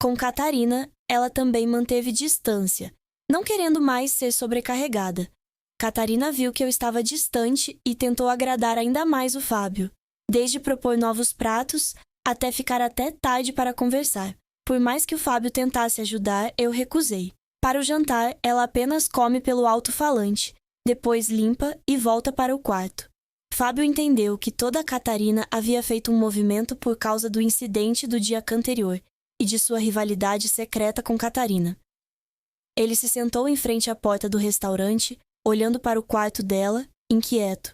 Com Catarina, ela também manteve distância, não querendo mais ser sobrecarregada. Catarina viu que eu estava distante e tentou agradar ainda mais o Fábio, desde propor novos pratos até ficar até tarde para conversar. Por mais que o Fábio tentasse ajudar, eu recusei. Para o jantar, ela apenas come pelo alto-falante, depois limpa e volta para o quarto. Fábio entendeu que toda a Catarina havia feito um movimento por causa do incidente do dia anterior e de sua rivalidade secreta com Catarina. Ele se sentou em frente à porta do restaurante, olhando para o quarto dela, inquieto.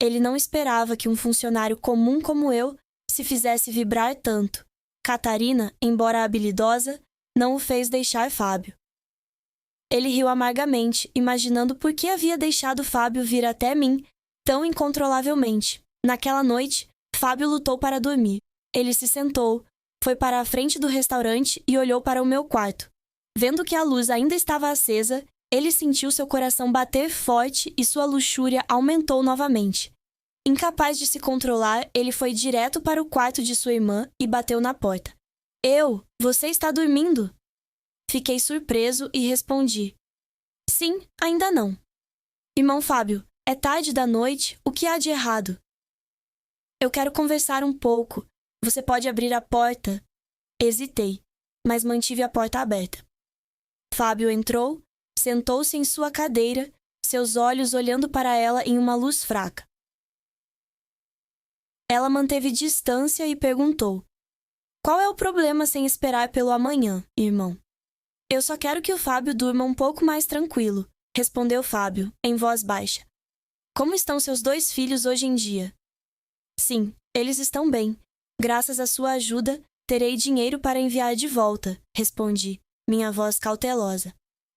Ele não esperava que um funcionário comum como eu se fizesse vibrar tanto. Catarina, embora habilidosa, não o fez deixar Fábio. Ele riu amargamente, imaginando por que havia deixado Fábio vir até mim tão incontrolavelmente. Naquela noite, Fábio lutou para dormir. Ele se sentou, foi para a frente do restaurante e olhou para o meu quarto. Vendo que a luz ainda estava acesa, ele sentiu seu coração bater forte e sua luxúria aumentou novamente. Incapaz de se controlar, ele foi direto para o quarto de sua irmã e bateu na porta. Você está dormindo? Fiquei surpreso e respondi: Sim, ainda não. Irmão Fábio, é tarde da noite, o que há de errado? Eu quero conversar um pouco. Você pode abrir a porta? Hesitei, mas mantive a porta aberta. Fábio entrou, sentou-se em sua cadeira, seus olhos olhando para ela em uma luz fraca. Ela manteve distância e perguntou: Qual é o problema sem esperar pelo amanhã, irmão? Eu só quero que o Fábio durma um pouco mais tranquilo, respondeu Fábio, em voz baixa. Como estão seus dois filhos hoje em dia? Sim, eles estão bem. Graças à sua ajuda, terei dinheiro para enviar de volta, respondi, minha voz cautelosa.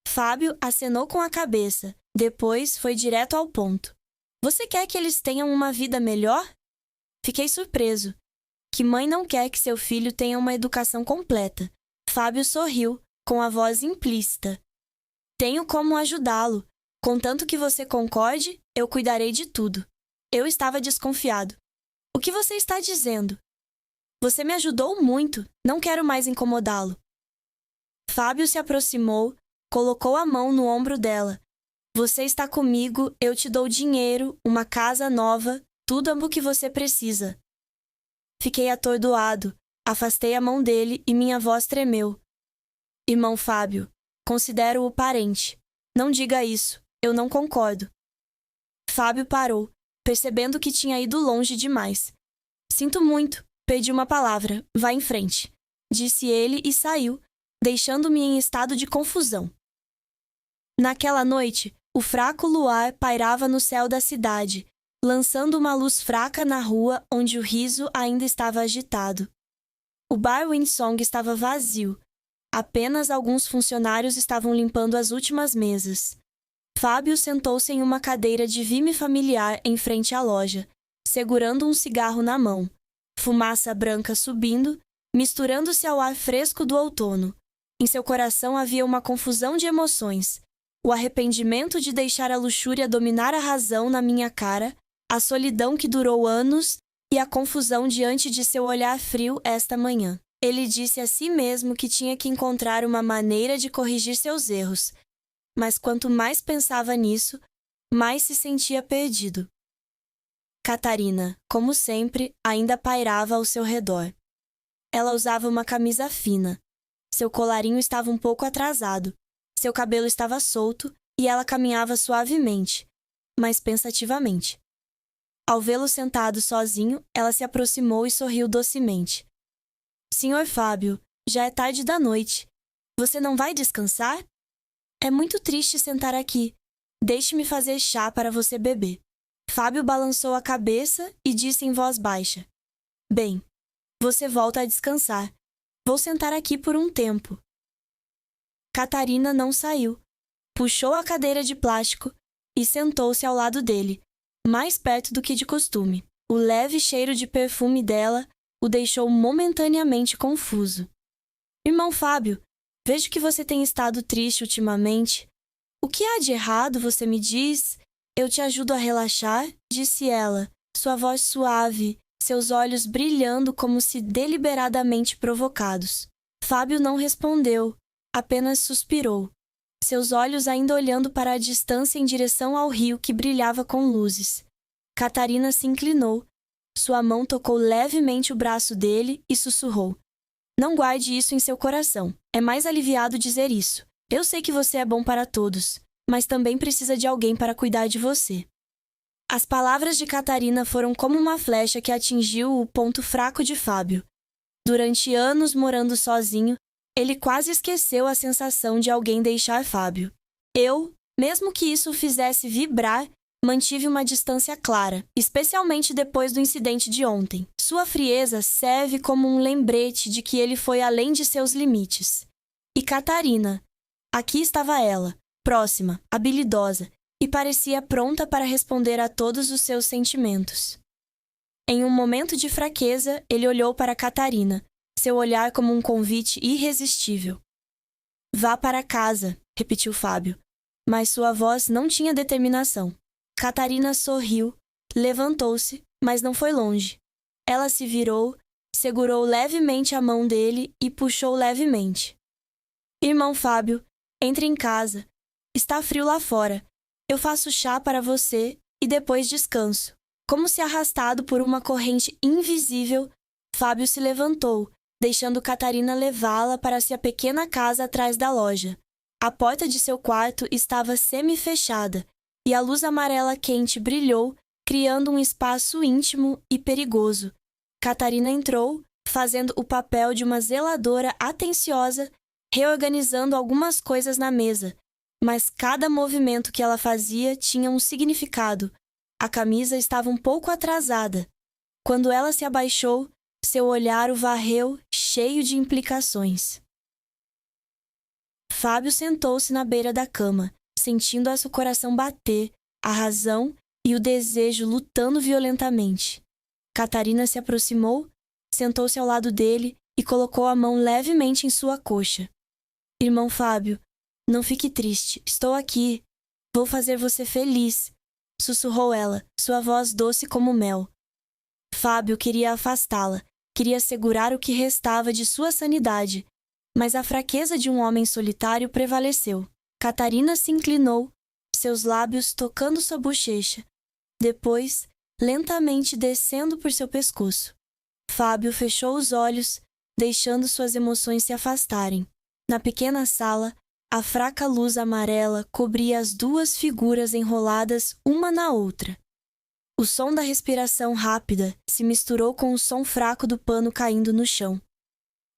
Fábio acenou com a cabeça, depois foi direto ao ponto. Você quer que eles tenham uma vida melhor? Fiquei surpreso. Que mãe não quer que seu filho tenha uma educação completa? Fábio sorriu, com a voz implícita. Tenho como ajudá-lo. Contanto que você concorde, eu cuidarei de tudo. Eu estava desconfiado. O que você está dizendo? Você me ajudou muito. Não quero mais incomodá-lo. Fábio se aproximou, colocou a mão no ombro dela. Você está comigo, eu te dou dinheiro, uma casa nova, tudo o que você precisa. Fiquei atordoado, afastei a mão dele e minha voz tremeu. Irmão Fábio, considero-o parente. Não diga isso, eu não concordo. Fábio parou, percebendo que tinha ido longe demais. Sinto muito, perdi uma palavra, vá em frente, disse ele e saiu, deixando-me em estado de confusão. Naquela noite, o fraco luar pairava no céu da cidade, lançando uma luz fraca na rua onde o riso ainda estava agitado. O bar Windsong estava vazio. Apenas alguns funcionários estavam limpando as últimas mesas. Fábio sentou-se em uma cadeira de vime familiar em frente à loja, segurando um cigarro na mão. Fumaça branca subindo, misturando-se ao ar fresco do outono. Em seu coração havia uma confusão de emoções. O arrependimento de deixar a luxúria dominar a razão na minha cara, a solidão que durou anos e a confusão diante de seu olhar frio esta manhã. Ele disse a si mesmo que tinha que encontrar uma maneira de corrigir seus erros, mas quanto mais pensava nisso, mais se sentia perdido. Catarina, como sempre, ainda pairava ao seu redor. Ela usava uma camisa fina. Seu colarinho estava um pouco atrasado, seu cabelo estava solto e ela caminhava suavemente, mas pensativamente. Ao vê-lo sentado sozinho, ela se aproximou e sorriu docemente. Senhor Fábio, já é tarde da noite. Você não vai descansar? É muito triste sentar aqui. Deixe-me fazer chá para você beber. Fábio balançou a cabeça e disse em voz baixa. Bem, você volta a descansar. Vou sentar aqui por um tempo. Catarina não saiu. Puxou a cadeira de plástico e sentou-se ao lado dele, mais perto do que de costume. O leve cheiro de perfume dela o deixou momentaneamente confuso. Irmão Fábio, vejo que você tem estado triste ultimamente. O que há de errado, você me diz? Eu te ajudo a relaxar, disse ela, sua voz suave, seus olhos brilhando como se deliberadamente provocados. Fábio não respondeu, apenas suspirou, seus olhos ainda olhando para a distância em direção ao rio que brilhava com luzes. Catarina se inclinou, sua mão tocou levemente o braço dele e sussurrou. Não guarde isso em seu coração, é mais aliviado dizer isso. Eu sei que você é bom para todos, mas também precisa de alguém para cuidar de você. As palavras de Catarina foram como uma flecha que atingiu o ponto fraco de Fábio. Durante anos morando sozinho, ele quase esqueceu a sensação de alguém deixar Fábio. Eu, mesmo que isso o fizesse vibrar, mantive uma distância clara, especialmente depois do incidente de ontem. Sua frieza serve como um lembrete de que ele foi além de seus limites. E Catarina, aqui estava ela, próxima, habilidosa, e parecia pronta para responder a todos os seus sentimentos. Em um momento de fraqueza, ele olhou para Catarina, seu olhar como um convite irresistível. Vá para casa, repetiu Fábio, mas sua voz não tinha determinação. Catarina sorriu, levantou-se, mas não foi longe. Ela se virou, segurou levemente a mão dele e puxou levemente. Irmão Fábio, entre em casa. Está frio lá fora. Eu faço chá para você e depois descanso. Como se arrastado por uma corrente invisível, Fábio se levantou, deixando Catarina levá-la para sua pequena casa atrás da loja. A porta de seu quarto estava semi-fechada e a luz amarela quente brilhou, criando um espaço íntimo e perigoso. Catarina entrou, fazendo o papel de uma zeladora atenciosa, reorganizando algumas coisas na mesa, mas cada movimento que ela fazia tinha um significado. A camisa estava um pouco atrasada. Quando ela se abaixou, seu olhar o varreu, cheio de implicações. Fábio sentou-se na beira da cama, sentindo seu coração bater, a razão e o desejo lutando violentamente. Catarina se aproximou, sentou-se ao lado dele e colocou a mão levemente em sua coxa. Irmão Fábio, não fique triste, estou aqui. Vou fazer você feliz, sussurrou ela, sua voz doce como mel. Fábio queria afastá-la, queria segurar o que restava de sua sanidade, mas a fraqueza de um homem solitário prevaleceu. Catarina se inclinou, seus lábios tocando sua bochecha, depois, lentamente descendo por seu pescoço. Fábio fechou os olhos, deixando suas emoções se afastarem. Na pequena sala, a fraca luz amarela cobria as duas figuras enroladas uma na outra. O som da respiração rápida se misturou com o som fraco do pano caindo no chão.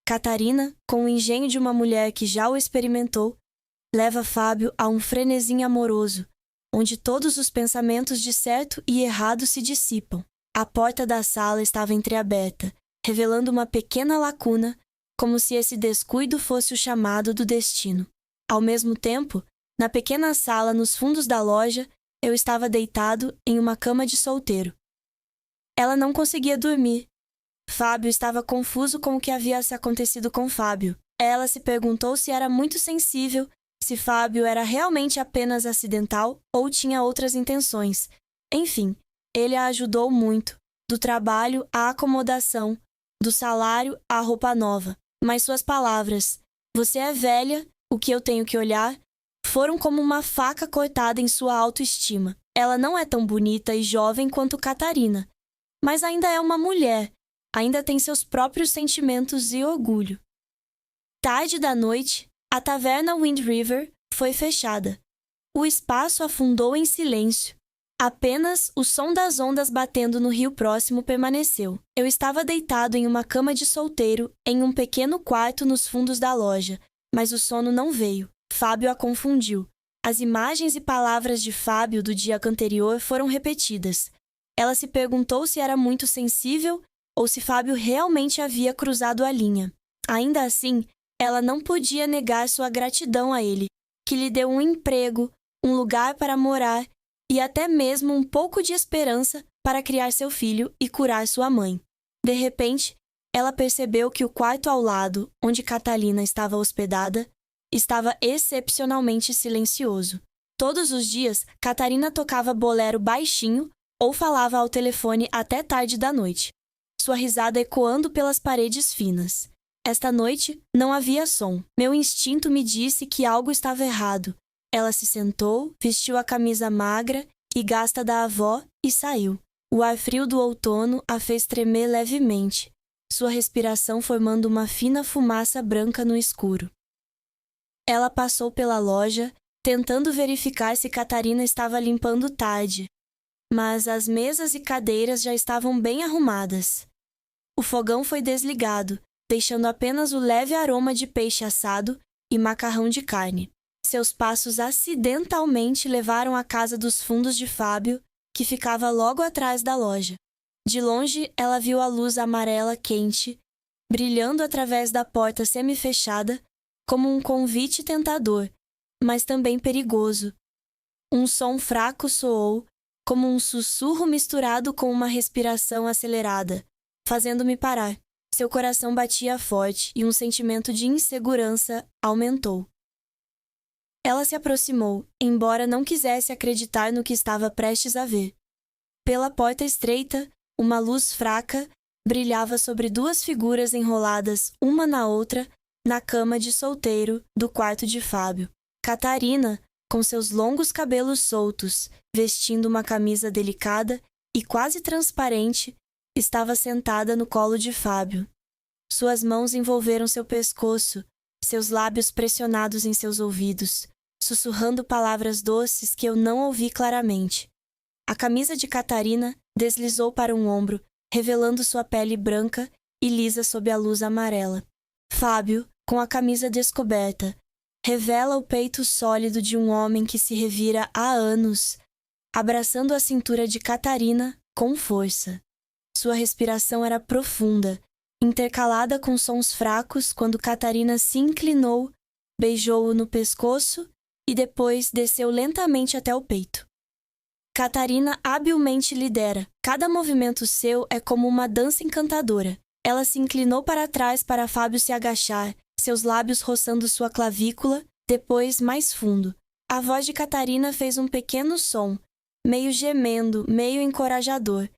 Catarina, com o engenho de uma mulher que já o experimentou, leva Fábio a um frenesim amoroso, onde todos os pensamentos de certo e errado se dissipam. A porta da sala estava entreaberta, revelando uma pequena lacuna, como se esse descuido fosse o chamado do destino. Ao mesmo tempo, na pequena sala nos fundos da loja, eu estava deitado em uma cama de solteiro. Ela não conseguia dormir. Fábio estava confuso com o que havia se acontecido com Fábio. Ela se perguntou se era muito sensível, se Fábio era realmente apenas acidental ou tinha outras intenções. Enfim, Ele a ajudou muito, do trabalho à acomodação, do salário à roupa nova. Mas suas palavras, "Você é velha, o que eu tenho que olhar", foram como uma faca cortada em sua autoestima. Ela não é tão bonita e jovem quanto Catarina, mas ainda é uma mulher, ainda tem seus próprios sentimentos e orgulho. Tarde da noite, a taverna Wind River foi fechada. O espaço afundou em silêncio. Apenas o som das ondas batendo no rio próximo permaneceu. Eu estava deitado em uma cama de solteiro, em um pequeno quarto nos fundos da loja, mas o sono não veio. Fábio a confundiu. As imagens e palavras de Fábio do dia anterior foram repetidas. Ela se perguntou se era muito sensível ou se Fábio realmente havia cruzado a linha. Ainda assim, ela não podia negar sua gratidão a ele, que lhe deu um emprego, um lugar para morar e até mesmo um pouco de esperança para criar seu filho e curar sua mãe. De repente, ela percebeu que o quarto ao lado, onde Catalina estava hospedada, estava excepcionalmente silencioso. Todos os dias, Catarina tocava bolero baixinho ou falava ao telefone até tarde da noite, sua risada ecoando pelas paredes finas. Esta noite, não havia som. Meu instinto me disse que algo estava errado. Ela se sentou, vestiu a camisa magra e gasta da avó e saiu. O ar frio do outono a fez tremer levemente, sua respiração formando uma fina fumaça branca no escuro. Ela passou pela loja, tentando verificar se Catarina estava limpando tarde, mas as mesas e cadeiras já estavam bem arrumadas. O fogão foi desligado, deixando apenas o leve aroma de peixe assado e macarrão de carne. Seus passos acidentalmente levaram à casa dos fundos de Fábio, que ficava logo atrás da loja. De longe, ela viu a luz amarela quente, brilhando através da porta semi-fechada, como um convite tentador, mas também perigoso. Um som fraco soou, como um sussurro misturado com uma respiração acelerada, fazendo-me parar. Seu coração batia forte e um sentimento de insegurança aumentou. Ela se aproximou, embora não quisesse acreditar no que estava prestes a ver. Pela porta estreita, uma luz fraca brilhava sobre duas figuras enroladas uma na outra na cama de solteiro do quarto de Fábio. Catarina, com seus longos cabelos soltos, vestindo uma camisa delicada e quase transparente, estava sentada no colo de Fábio. Suas mãos envolveram seu pescoço, seus lábios pressionados em seus ouvidos, sussurrando palavras doces que eu não ouvi claramente. A camisa de Catarina deslizou para um ombro, revelando sua pele branca e lisa sob a luz amarela. Fábio, com a camisa descoberta, revela o peito sólido de um homem que se revira há anos, abraçando a cintura de Catarina com força. Sua respiração era profunda, intercalada com sons fracos quando Catarina se inclinou, beijou-o no pescoço e depois desceu lentamente até o peito. Catarina habilmente lidera. Cada movimento seu é como uma dança encantadora. Ela se inclinou para trás para Fábio se agachar, seus lábios roçando sua clavícula, depois mais fundo. A voz de Catarina fez um pequeno som, meio gemendo, meio encorajador,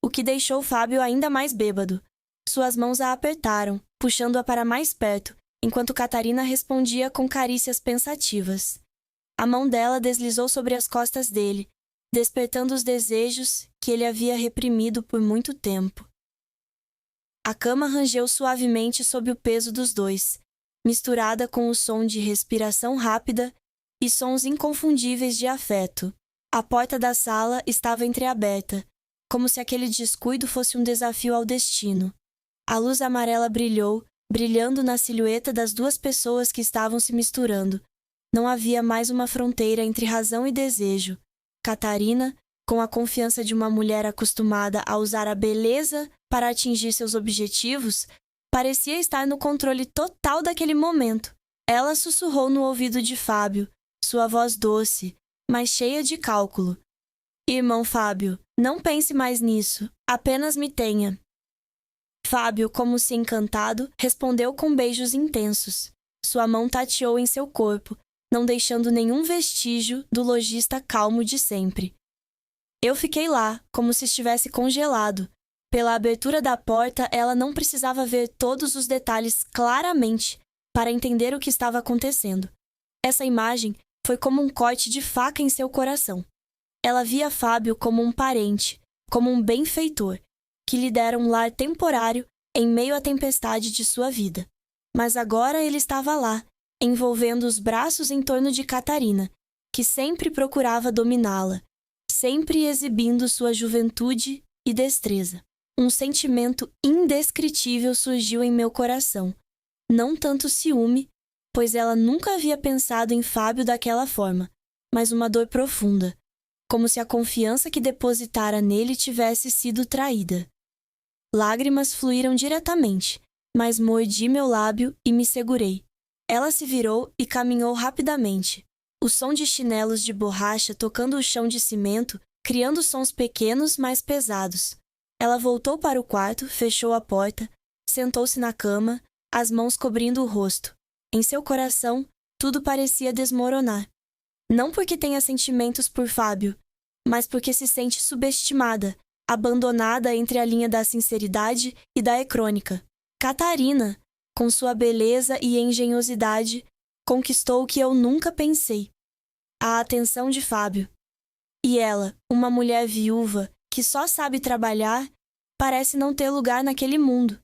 o que deixou Fábio ainda mais bêbado. Suas mãos a apertaram, puxando-a para mais perto, enquanto Catarina respondia com carícias pensativas. A mão dela deslizou sobre as costas dele, despertando os desejos que ele havia reprimido por muito tempo. A cama rangeu suavemente sob o peso dos dois, misturada com o som de respiração rápida e sons inconfundíveis de afeto. A porta da sala estava entreaberta, como se aquele descuido fosse um desafio ao destino. A luz amarela brilhou, brilhando na silhueta das duas pessoas que estavam se misturando. Não havia mais uma fronteira entre razão e desejo. Catarina, com a confiança de uma mulher acostumada a usar a beleza para atingir seus objetivos, parecia estar no controle total daquele momento. Ela sussurrou no ouvido de Fábio, sua voz doce, mas cheia de cálculo. "Irmão Fábio, não pense mais nisso, apenas me tenha." Fábio, como se encantado, respondeu com beijos intensos. Sua mão tateou em seu corpo, não deixando nenhum vestígio do lojista calmo de sempre. Eu fiquei lá, como se estivesse congelado. Pela abertura da porta, ela não precisava ver todos os detalhes claramente para entender o que estava acontecendo. Essa imagem foi como um corte de faca em seu coração. Ela via Fábio como um parente, como um benfeitor, que lhe dera um lar temporário em meio à tempestade de sua vida. Mas agora ele estava lá, envolvendo os braços em torno de Catarina, que sempre procurava dominá-la, sempre exibindo sua juventude e destreza. Um sentimento indescritível surgiu em meu coração. Não tanto ciúme, pois ela nunca havia pensado em Fábio daquela forma, mas uma dor profunda, como se a confiança que depositara nele tivesse sido traída. Lágrimas fluíram diretamente, mas mordi meu lábio e me segurei. Ela se virou e caminhou rapidamente. O som de chinelos de borracha tocando o chão de cimento, criando sons pequenos, mas pesados. Ela voltou para o quarto, fechou a porta, sentou-se na cama, as mãos cobrindo o rosto. Em seu coração, tudo parecia desmoronar. Não porque tenha sentimentos por Fábio, mas porque se sente subestimada, abandonada entre a linha da sinceridade e da ecrônica. Catarina, com sua beleza e engenhosidade, conquistou o que eu nunca pensei: a atenção de Fábio. E ela, uma mulher viúva, que só sabe trabalhar, parece não ter lugar naquele mundo.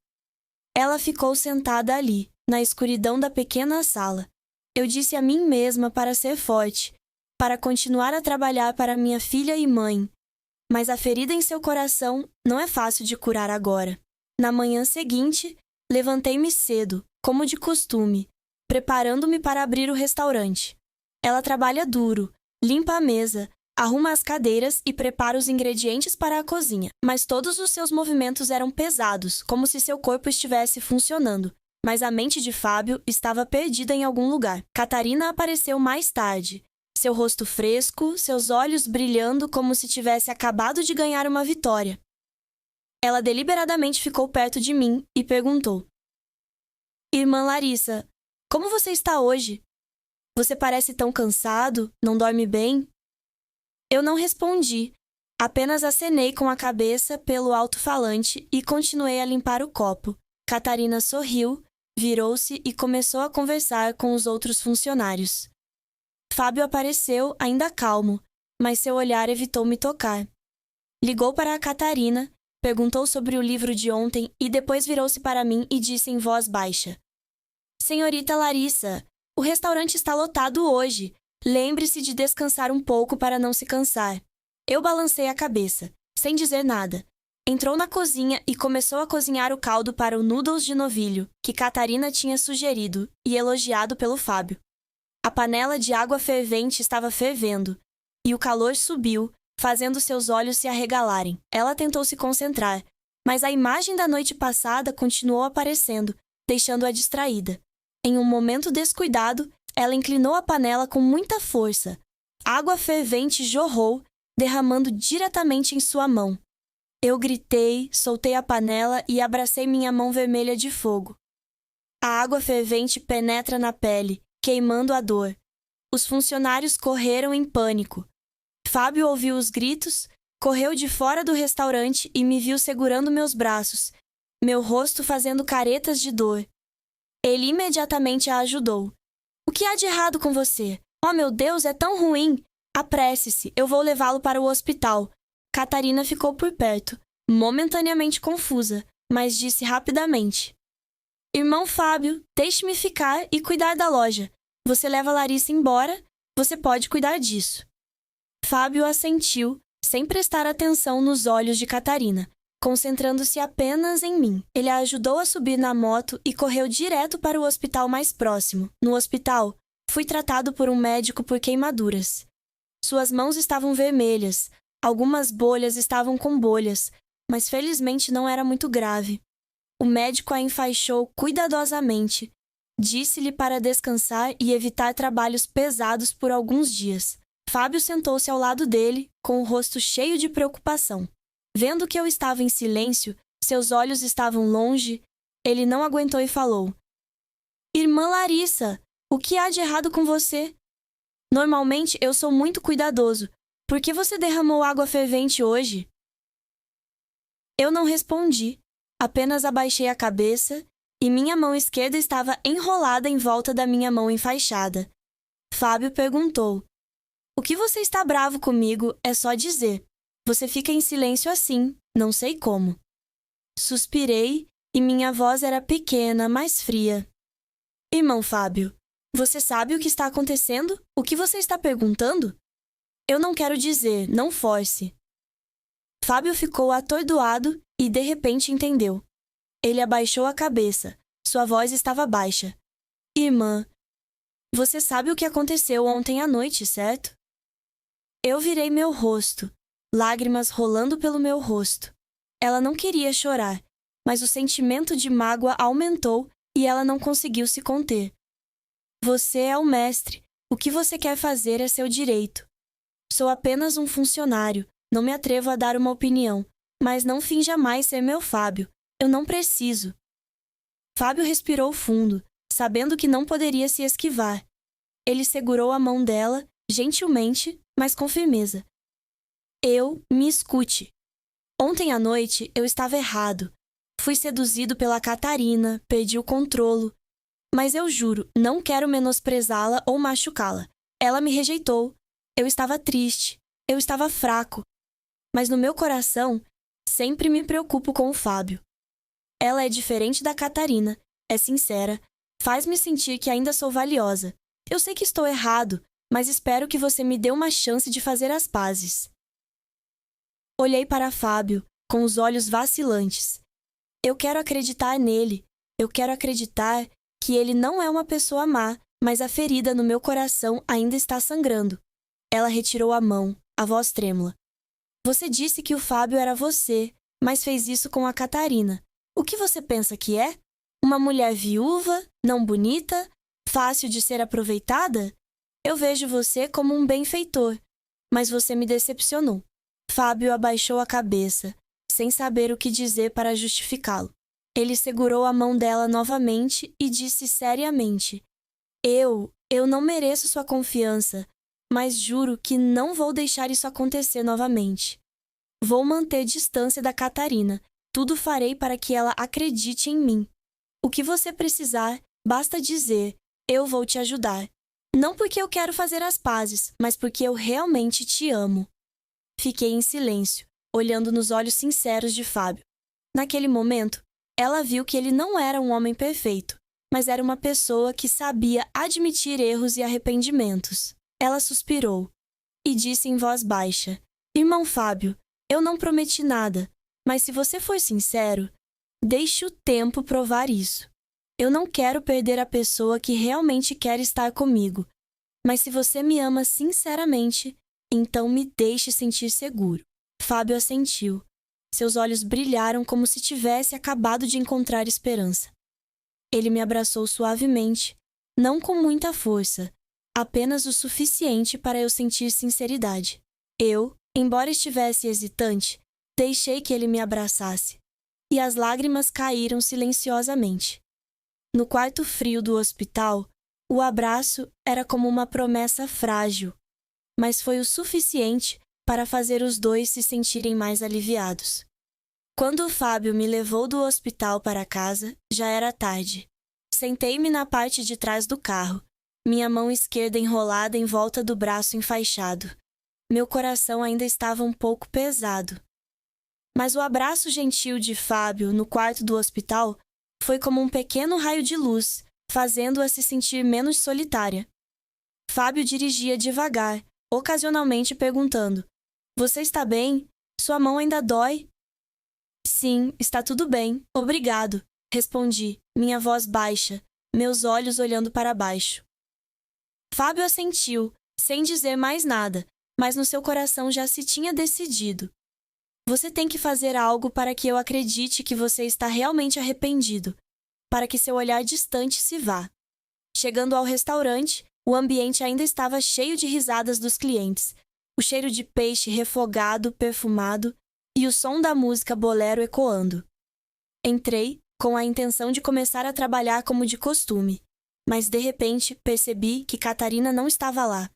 Ela ficou sentada ali, na escuridão da pequena sala. Eu disse a mim mesma para ser forte, para continuar a trabalhar para minha filha e mãe. Mas a ferida em seu coração não é fácil de curar agora. Na manhã seguinte, levantei-me cedo, como de costume, preparando-me para abrir o restaurante. Ela trabalha duro, limpa a mesa, arruma as cadeiras e prepara os ingredientes para a cozinha. Mas todos os seus movimentos eram pesados, como se seu corpo estivesse funcionando. Mas a mente de Fábio estava perdida em algum lugar. Catarina apareceu mais tarde. Seu rosto fresco, seus olhos brilhando como se tivesse acabado de ganhar uma vitória. Ela deliberadamente ficou perto de mim e perguntou: Irmã Larissa, como você está hoje? Você parece tão cansado, não dorme bem? Eu não respondi, apenas acenei com a cabeça pelo alto-falante e continuei a limpar o copo. Catarina sorriu, virou-se e começou a conversar com os outros funcionários. Fábio apareceu, ainda calmo, mas seu olhar evitou me tocar. Ligou para a Catarina, perguntou sobre o livro de ontem e depois virou-se para mim e disse em voz baixa: Senhorita Larissa, o restaurante está lotado hoje. Lembre-se de descansar um pouco para não se cansar. Eu balancei a cabeça, sem dizer nada. Entrou na cozinha e começou a cozinhar o caldo para o noodles de novilho, que Catarina tinha sugerido e elogiado pelo Fábio. A panela de água fervente estava fervendo, e o calor subiu, fazendo seus olhos se arregalarem. Ela tentou se concentrar, mas a imagem da noite passada continuou aparecendo, deixando-a distraída. Em um momento descuidado, ela inclinou a panela com muita força. Água fervente jorrou, derramando diretamente em sua mão. Eu gritei, soltei a panela e abracei minha mão vermelha de fogo. A água fervente penetra na pele, queimando a dor. Os funcionários correram em pânico. Fábio ouviu os gritos, correu de fora do restaurante e me viu segurando meus braços, meu rosto fazendo caretas de dor. Ele imediatamente a ajudou. O que há de errado com você? Oh, meu Deus, é tão ruim! Apresse-se, eu vou levá-lo para o hospital. Catarina ficou por perto, momentaneamente confusa, mas disse rapidamente: Irmão Fábio, deixe-me ficar e cuidar da loja. Você leva Larissa embora, você pode cuidar disso. Fábio assentiu, sem prestar atenção nos olhos de Catarina, concentrando-se apenas em mim. Ele a ajudou a subir na moto e correu direto para o hospital mais próximo. No hospital, fui tratado por um médico por queimaduras. Suas mãos estavam vermelhas, algumas bolhas estavam com bolhas, mas felizmente não era muito grave. O médico a enfaixou cuidadosamente. Disse-lhe para descansar e evitar trabalhos pesados por alguns dias. Fábio sentou-se ao lado dele, com o rosto cheio de preocupação. Vendo que eu estava em silêncio, seus olhos estavam longe, ele não aguentou e falou: Irmã Larissa, o que há de errado com você? Normalmente eu sou muito cuidadoso, Por que você derramou água fervente hoje? Eu não respondi, apenas abaixei a cabeça e minha mão esquerda estava enrolada em volta da minha mão enfaixada. Fábio perguntou: O que você está bravo comigo é só dizer. Você fica em silêncio assim, não sei como. Suspirei e minha voz era pequena, mais fria. Irmão Fábio, você sabe o que está acontecendo? O que você está perguntando? Eu não quero dizer, não force. Fábio ficou atordoado e de repente entendeu. Ele abaixou a cabeça. Sua voz estava baixa. Irmã, você sabe o que aconteceu ontem à noite, certo? Eu virei meu rosto, lágrimas rolando pelo meu rosto. Ela não queria chorar, mas o sentimento de mágoa aumentou e ela não conseguiu se conter. Você é o mestre. O que você quer fazer é seu direito. Sou apenas um funcionário. Não me atrevo a dar uma opinião, mas não finja mais ser meu Fábio. Eu não preciso. Fábio respirou fundo, sabendo que não poderia se esquivar. Ele segurou a mão dela, gentilmente, mas com firmeza. Me escute. Ontem à noite eu estava errado. Fui seduzido pela Catarina, perdi o controlo. Mas eu juro, não quero menosprezá-la ou machucá-la. Ela me rejeitou. Eu estava triste. Eu estava fraco. Mas no meu coração, sempre me preocupo com o Fábio. Ela é diferente da Catarina, é sincera, faz-me sentir que ainda sou valiosa. Eu sei que estou errado, mas espero que você me dê uma chance de fazer as pazes. Olhei para Fábio, com os olhos vacilantes. Eu quero acreditar nele. Eu quero acreditar que ele não é uma pessoa má, mas a ferida no meu coração ainda está sangrando. Ela retirou a mão, a voz trêmula. Você disse que o Fábio era você, mas fez isso com a Catarina. O que você pensa que é? Uma mulher viúva, não bonita, fácil de ser aproveitada? Eu vejo você como um benfeitor, mas você me decepcionou. Fábio abaixou a cabeça, sem saber o que dizer para justificá-lo. Ele segurou a mão dela novamente e disse seriamente: Eu não mereço sua confiança, mas juro que não vou deixar isso acontecer novamente. Vou manter distância da Catarina. Tudo farei para que ela acredite em mim. O que você precisar, basta dizer. Eu vou te ajudar. Não porque eu quero fazer as pazes, mas porque eu realmente te amo. Fiquei em silêncio, olhando nos olhos sinceros de Fábio. Naquele momento, ela viu que ele não era um homem perfeito, mas era uma pessoa que sabia admitir erros e arrependimentos. Ela suspirou e disse em voz baixa: Irmão Fábio, eu não prometi nada, mas se você for sincero, deixe o tempo provar isso. Eu não quero perder a pessoa que realmente quer estar comigo, mas se você me ama sinceramente, então me deixe sentir seguro. Fábio assentiu. Seus olhos brilharam como se tivesse acabado de encontrar esperança. Ele me abraçou suavemente, não com muita força, apenas o suficiente para eu sentir sinceridade. Eu, embora estivesse hesitante, deixei que ele me abraçasse, e as lágrimas caíram silenciosamente. No quarto frio do hospital, o abraço era como uma promessa frágil, mas foi o suficiente para fazer os dois se sentirem mais aliviados. Quando o Fábio me levou do hospital para casa, já era tarde. Sentei-me na parte de trás do carro, minha mão esquerda enrolada em volta do braço enfaixado. Meu coração ainda estava um pouco pesado. Mas o abraço gentil de Fábio no quarto do hospital foi como um pequeno raio de luz, fazendo-a se sentir menos solitária. Fábio dirigia devagar, ocasionalmente perguntando: Você está bem? Sua mão ainda dói? Sim, está tudo bem, obrigado, respondi, minha voz baixa, meus olhos olhando para baixo. Fábio assentiu, sem dizer mais nada, mas no seu coração já se tinha decidido. Você tem que fazer algo para que eu acredite que você está realmente arrependido, para que seu olhar distante se vá. Chegando ao restaurante, o ambiente ainda estava cheio de risadas dos clientes, o cheiro de peixe refogado, perfumado, e o som da música bolero ecoando. Entrei, com a intenção de começar a trabalhar como de costume, mas de repente percebi que Catarina não estava lá.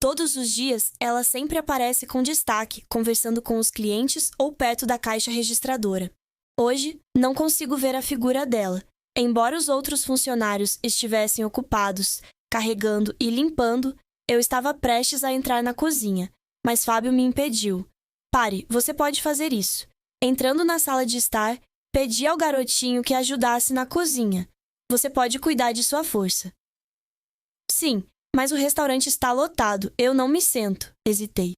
Todos os dias, ela sempre aparece com destaque, conversando com os clientes ou perto da caixa registradora. Hoje, não consigo ver a figura dela. Embora os outros funcionários estivessem ocupados, carregando e limpando, eu estava prestes a entrar na cozinha, mas Fábio me impediu. Pare, você pode fazer isso. Entrando na sala de estar, pedi ao garotinho que ajudasse na cozinha. Você pode cuidar de sua força. Sim, mas o restaurante está lotado, eu não me sento, hesitei.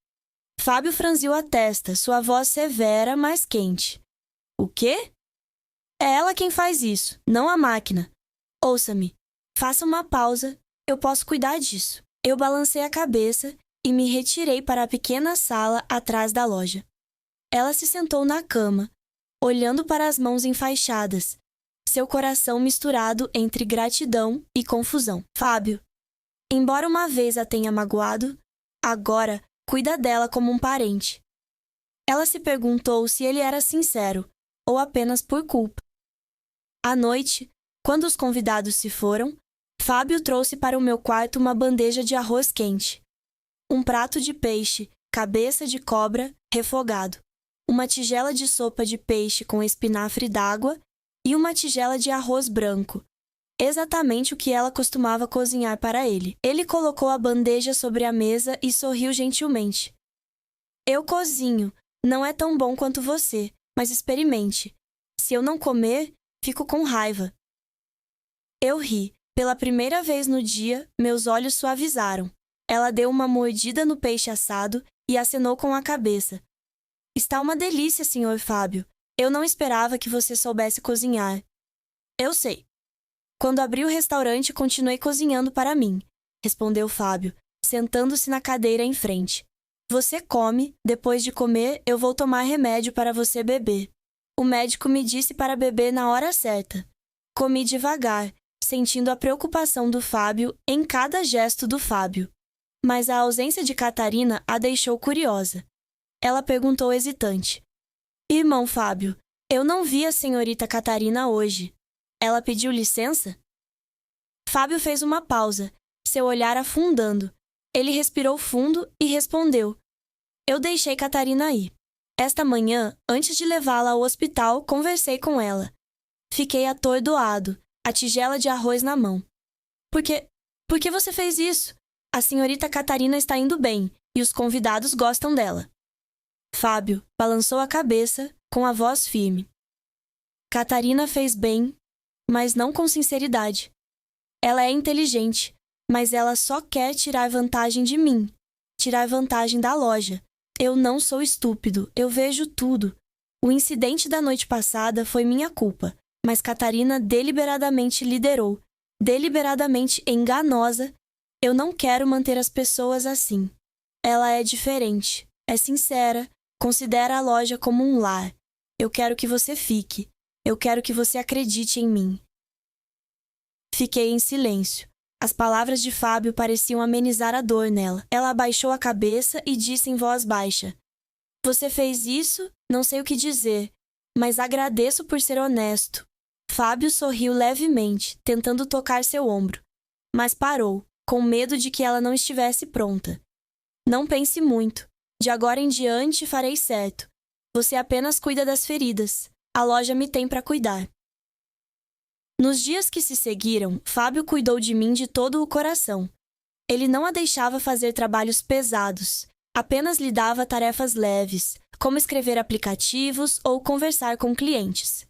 Fábio franziu a testa, sua voz severa, mas quente. O quê? É ela quem faz isso, não a máquina. Ouça-me, faça uma pausa, eu posso cuidar disso. Eu balancei a cabeça e me retirei para a pequena sala atrás da loja. Ela se sentou na cama, olhando para as mãos enfaixadas, seu coração misturado entre gratidão e confusão. Fábio, embora uma vez a tenha magoado, agora cuida dela como um parente. Ela se perguntou se ele era sincero ou apenas por culpa. À noite, quando os convidados se foram, Fábio trouxe para o meu quarto uma bandeja de arroz quente, um prato de peixe, cabeça de cobra, refogado, uma tigela de sopa de peixe com espinafre d'água e uma tigela de arroz branco, exatamente o que ela costumava cozinhar para ele. Ele colocou a bandeja sobre a mesa e sorriu gentilmente. Eu cozinho, não é tão bom quanto você, mas experimente. Se eu não comer, fico com raiva. Eu ri. Pela primeira vez no dia, meus olhos suavizaram. Ela deu uma mordida no peixe assado e acenou com a cabeça. Está uma delícia, Sr. Fábio. Eu não esperava que você soubesse cozinhar. Eu sei. Quando abri o restaurante, continuei cozinhando para mim, respondeu Fábio, sentando-se na cadeira em frente. Você come, depois de comer, eu vou tomar remédio para você beber. O médico me disse para beber na hora certa. Comi devagar, sentindo a preocupação do Fábio em cada gesto do Fábio. Mas a ausência de Catarina a deixou curiosa. Ela perguntou hesitante. Irmão Fábio, eu não vi a senhorita Catarina hoje. Ela pediu licença? Fábio fez uma pausa, seu olhar afundando. Ele respirou fundo e respondeu. Eu deixei Catarina ir. Esta manhã, antes de levá-la ao hospital, conversei com ela. Fiquei atordoado, a tigela de arroz na mão. Por que você fez isso? A senhorita Catarina está indo bem e os convidados gostam dela. Fábio balançou a cabeça com a voz firme. Catarina fez bem, mas não com sinceridade. Ela é inteligente, mas ela só quer tirar vantagem de mim, tirar vantagem da loja. Eu não sou estúpido, eu vejo tudo. O incidente da noite passada foi minha culpa, mas Catarina deliberadamente liderou, deliberadamente enganosa. Eu não quero manter as pessoas assim. Ela é diferente, é sincera, considera a loja como um lar. Eu quero que você fique. Eu quero que você acredite em mim. Fiquei em silêncio. As palavras de Fábio pareciam amenizar a dor nela. Ela abaixou a cabeça e disse em voz baixa. Você fez isso? Não sei o que dizer, mas agradeço por ser honesto. Fábio sorriu levemente, tentando tocar seu ombro, mas parou, com medo de que ela não estivesse pronta. Não pense muito. De agora em diante farei certo. Você apenas cuida das feridas. A loja me tem para cuidar. Nos dias que se seguiram, Fábio cuidou de mim de todo o coração. Ele não a deixava fazer trabalhos pesados, apenas lhe dava tarefas leves, como escrever aplicativos ou conversar com clientes.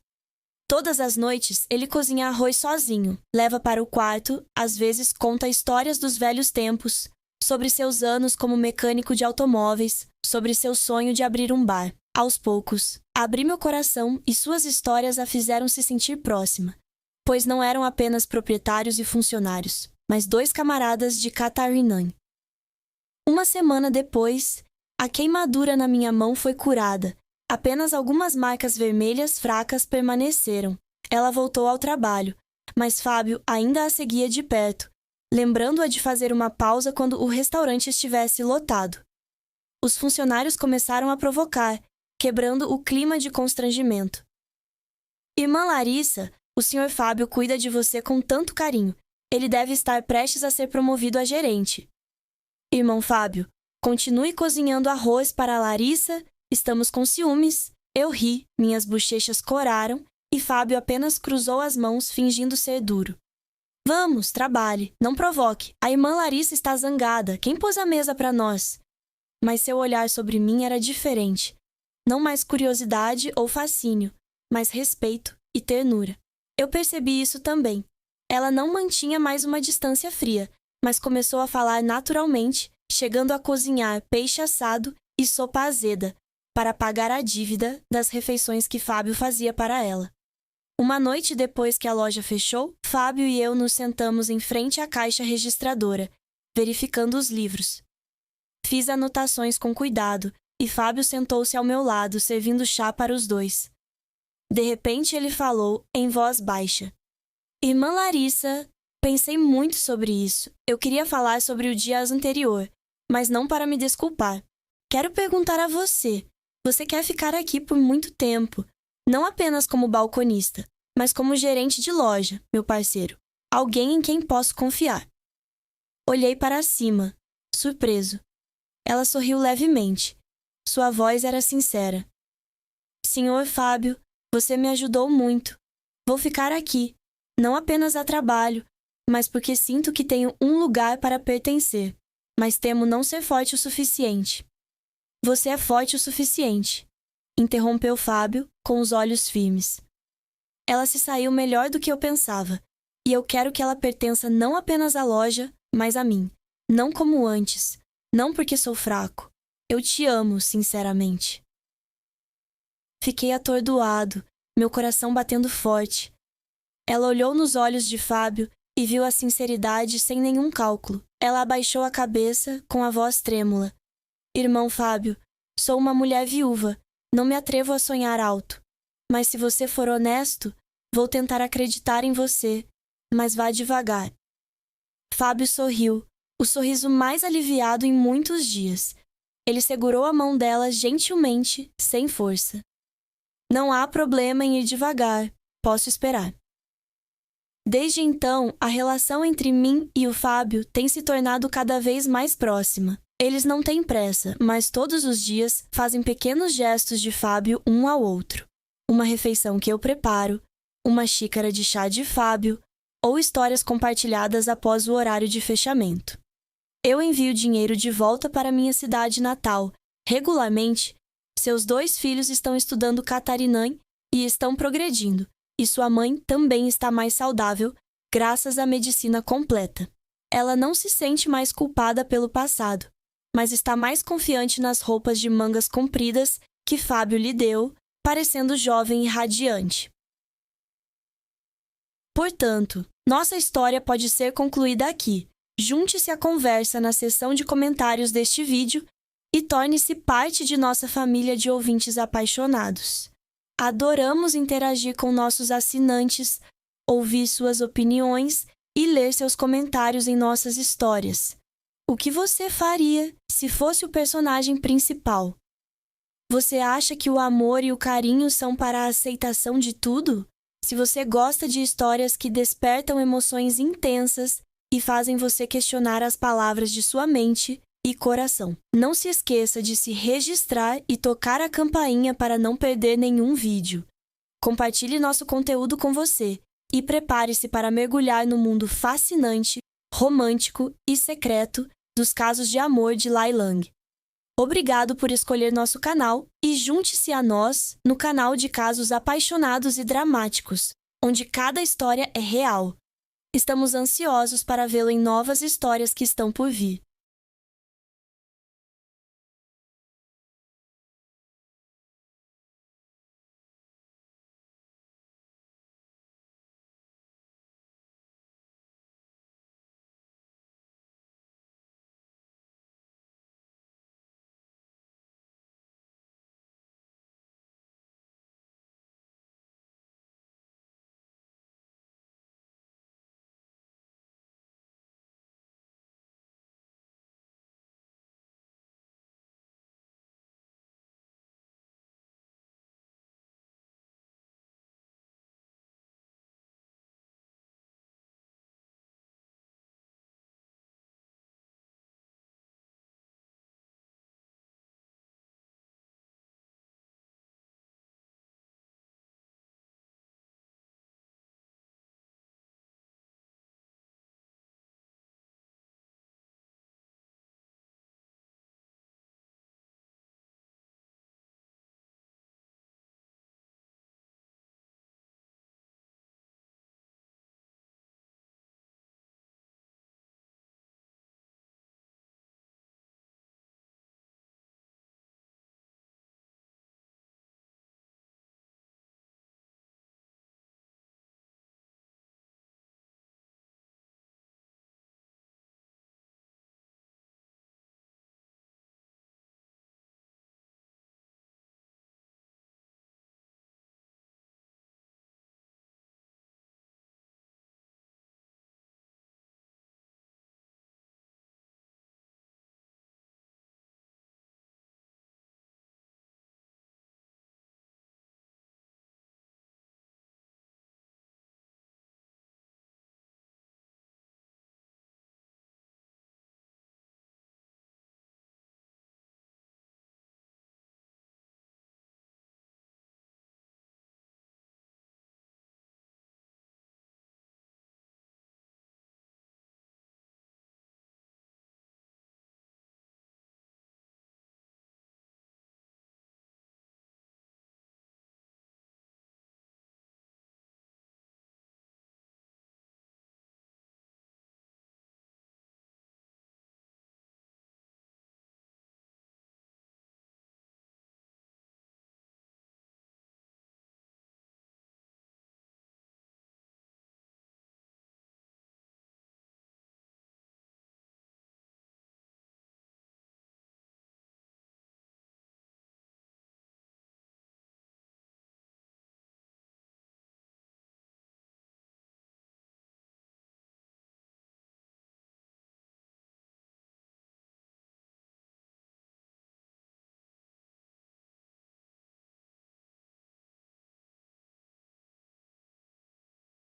Todas as noites, ele cozinha arroz sozinho, leva para o quarto, às vezes conta histórias dos velhos tempos, sobre seus anos como mecânico de automóveis, sobre seu sonho de abrir um bar. Aos poucos, abri meu coração e suas histórias a fizeram se sentir próxima, pois não eram apenas proprietários e funcionários, mas dois camaradas de Catarina. Uma semana depois, a queimadura na minha mão foi curada. Apenas algumas marcas vermelhas fracas permaneceram. Ela voltou ao trabalho, mas Fábio ainda a seguia de perto, lembrando-a de fazer uma pausa quando o restaurante estivesse lotado. Os funcionários começaram a provocar, quebrando o clima de constrangimento. Irmã Larissa, o Sr. Fábio cuida de você com tanto carinho. Ele deve estar prestes a ser promovido a gerente. Irmão Fábio, continue cozinhando arroz para a Larissa. Estamos com ciúmes. Eu ri, minhas bochechas coraram e Fábio apenas cruzou as mãos, fingindo ser duro. Vamos, trabalhe, não provoque. A irmã Larissa está zangada. Quem pôs a mesa para nós? Mas seu olhar sobre mim era diferente. Não mais curiosidade ou fascínio, mas respeito e ternura. Eu percebi isso também. Ela não mantinha mais uma distância fria, mas começou a falar naturalmente, chegando a cozinhar peixe assado e sopa azeda, para pagar a dívida das refeições que Fábio fazia para ela. Uma noite depois que a loja fechou, Fábio e eu nos sentamos em frente à caixa registradora, verificando os livros. Fiz anotações com cuidado e Fábio sentou-se ao meu lado, servindo chá para os dois. De repente ele falou, em voz baixa. Irmã Larissa, pensei muito sobre isso. Eu queria falar sobre o dia anterior, mas não para me desculpar. Quero perguntar a você. Você quer ficar aqui por muito tempo, não apenas como balconista, mas como gerente de loja, meu parceiro. Alguém em quem posso confiar. Olhei para cima, surpreso. Ela sorriu levemente. Sua voz era sincera. Senhor Fábio, você me ajudou muito. Vou ficar aqui, não apenas a trabalho, mas porque sinto que tenho um lugar para pertencer, mas temo não ser forte o suficiente. Você é forte o suficiente, interrompeu Fábio com os olhos firmes. Ela se saiu melhor do que eu pensava, e eu quero que ela pertença não apenas à loja, mas a mim. Não como antes, não porque sou fraco. Eu te amo, sinceramente. Fiquei atordoado, meu coração batendo forte. Ela olhou nos olhos de Fábio e viu a sinceridade sem nenhum cálculo. Ela abaixou a cabeça com a voz trêmula. Irmão Fábio, sou uma mulher viúva, não me atrevo a sonhar alto. Mas se você for honesto, vou tentar acreditar em você, mas vá devagar. Fábio sorriu, o sorriso mais aliviado em muitos dias. Ele segurou a mão dela gentilmente, sem força. Não há problema em ir devagar, posso esperar. Desde então, a relação entre mim e o Fábio tem se tornado cada vez mais próxima. Eles não têm pressa, mas todos os dias fazem pequenos gestos de Fábio um ao outro. Uma refeição que eu preparo, uma xícara de chá de Fábio, ou histórias compartilhadas após o horário de fechamento. Eu envio dinheiro de volta para minha cidade natal. Regularmente, seus 2 filhos estão estudando Catarinã e estão progredindo, e sua mãe também está mais saudável, graças à medicina completa. Ela não se sente mais culpada pelo passado, mas está mais confiante nas roupas de mangas compridas que Fábio lhe deu, parecendo jovem e radiante. Portanto, nossa história pode ser concluída aqui. Junte-se à conversa na seção de comentários deste vídeo e torne-se parte de nossa família de ouvintes apaixonados. Adoramos interagir com nossos assinantes, ouvir suas opiniões e ler seus comentários em nossas histórias. O que você faria se fosse o personagem principal? Você acha que o amor e o carinho são para a aceitação de tudo? Se você gosta de histórias que despertam emoções intensas e fazem você questionar as palavras de sua mente e coração, não se esqueça de se registrar e tocar a campainha para não perder nenhum vídeo. Compartilhe nosso conteúdo com você e prepare-se para mergulhar no mundo fascinante, romântico e secreto dos casos de amor de Lai Lang. Obrigado por escolher nosso canal e junte-se a nós no canal de casos apaixonados e dramáticos, onde cada história é real. Estamos ansiosos para vê-lo em novas histórias que estão por vir.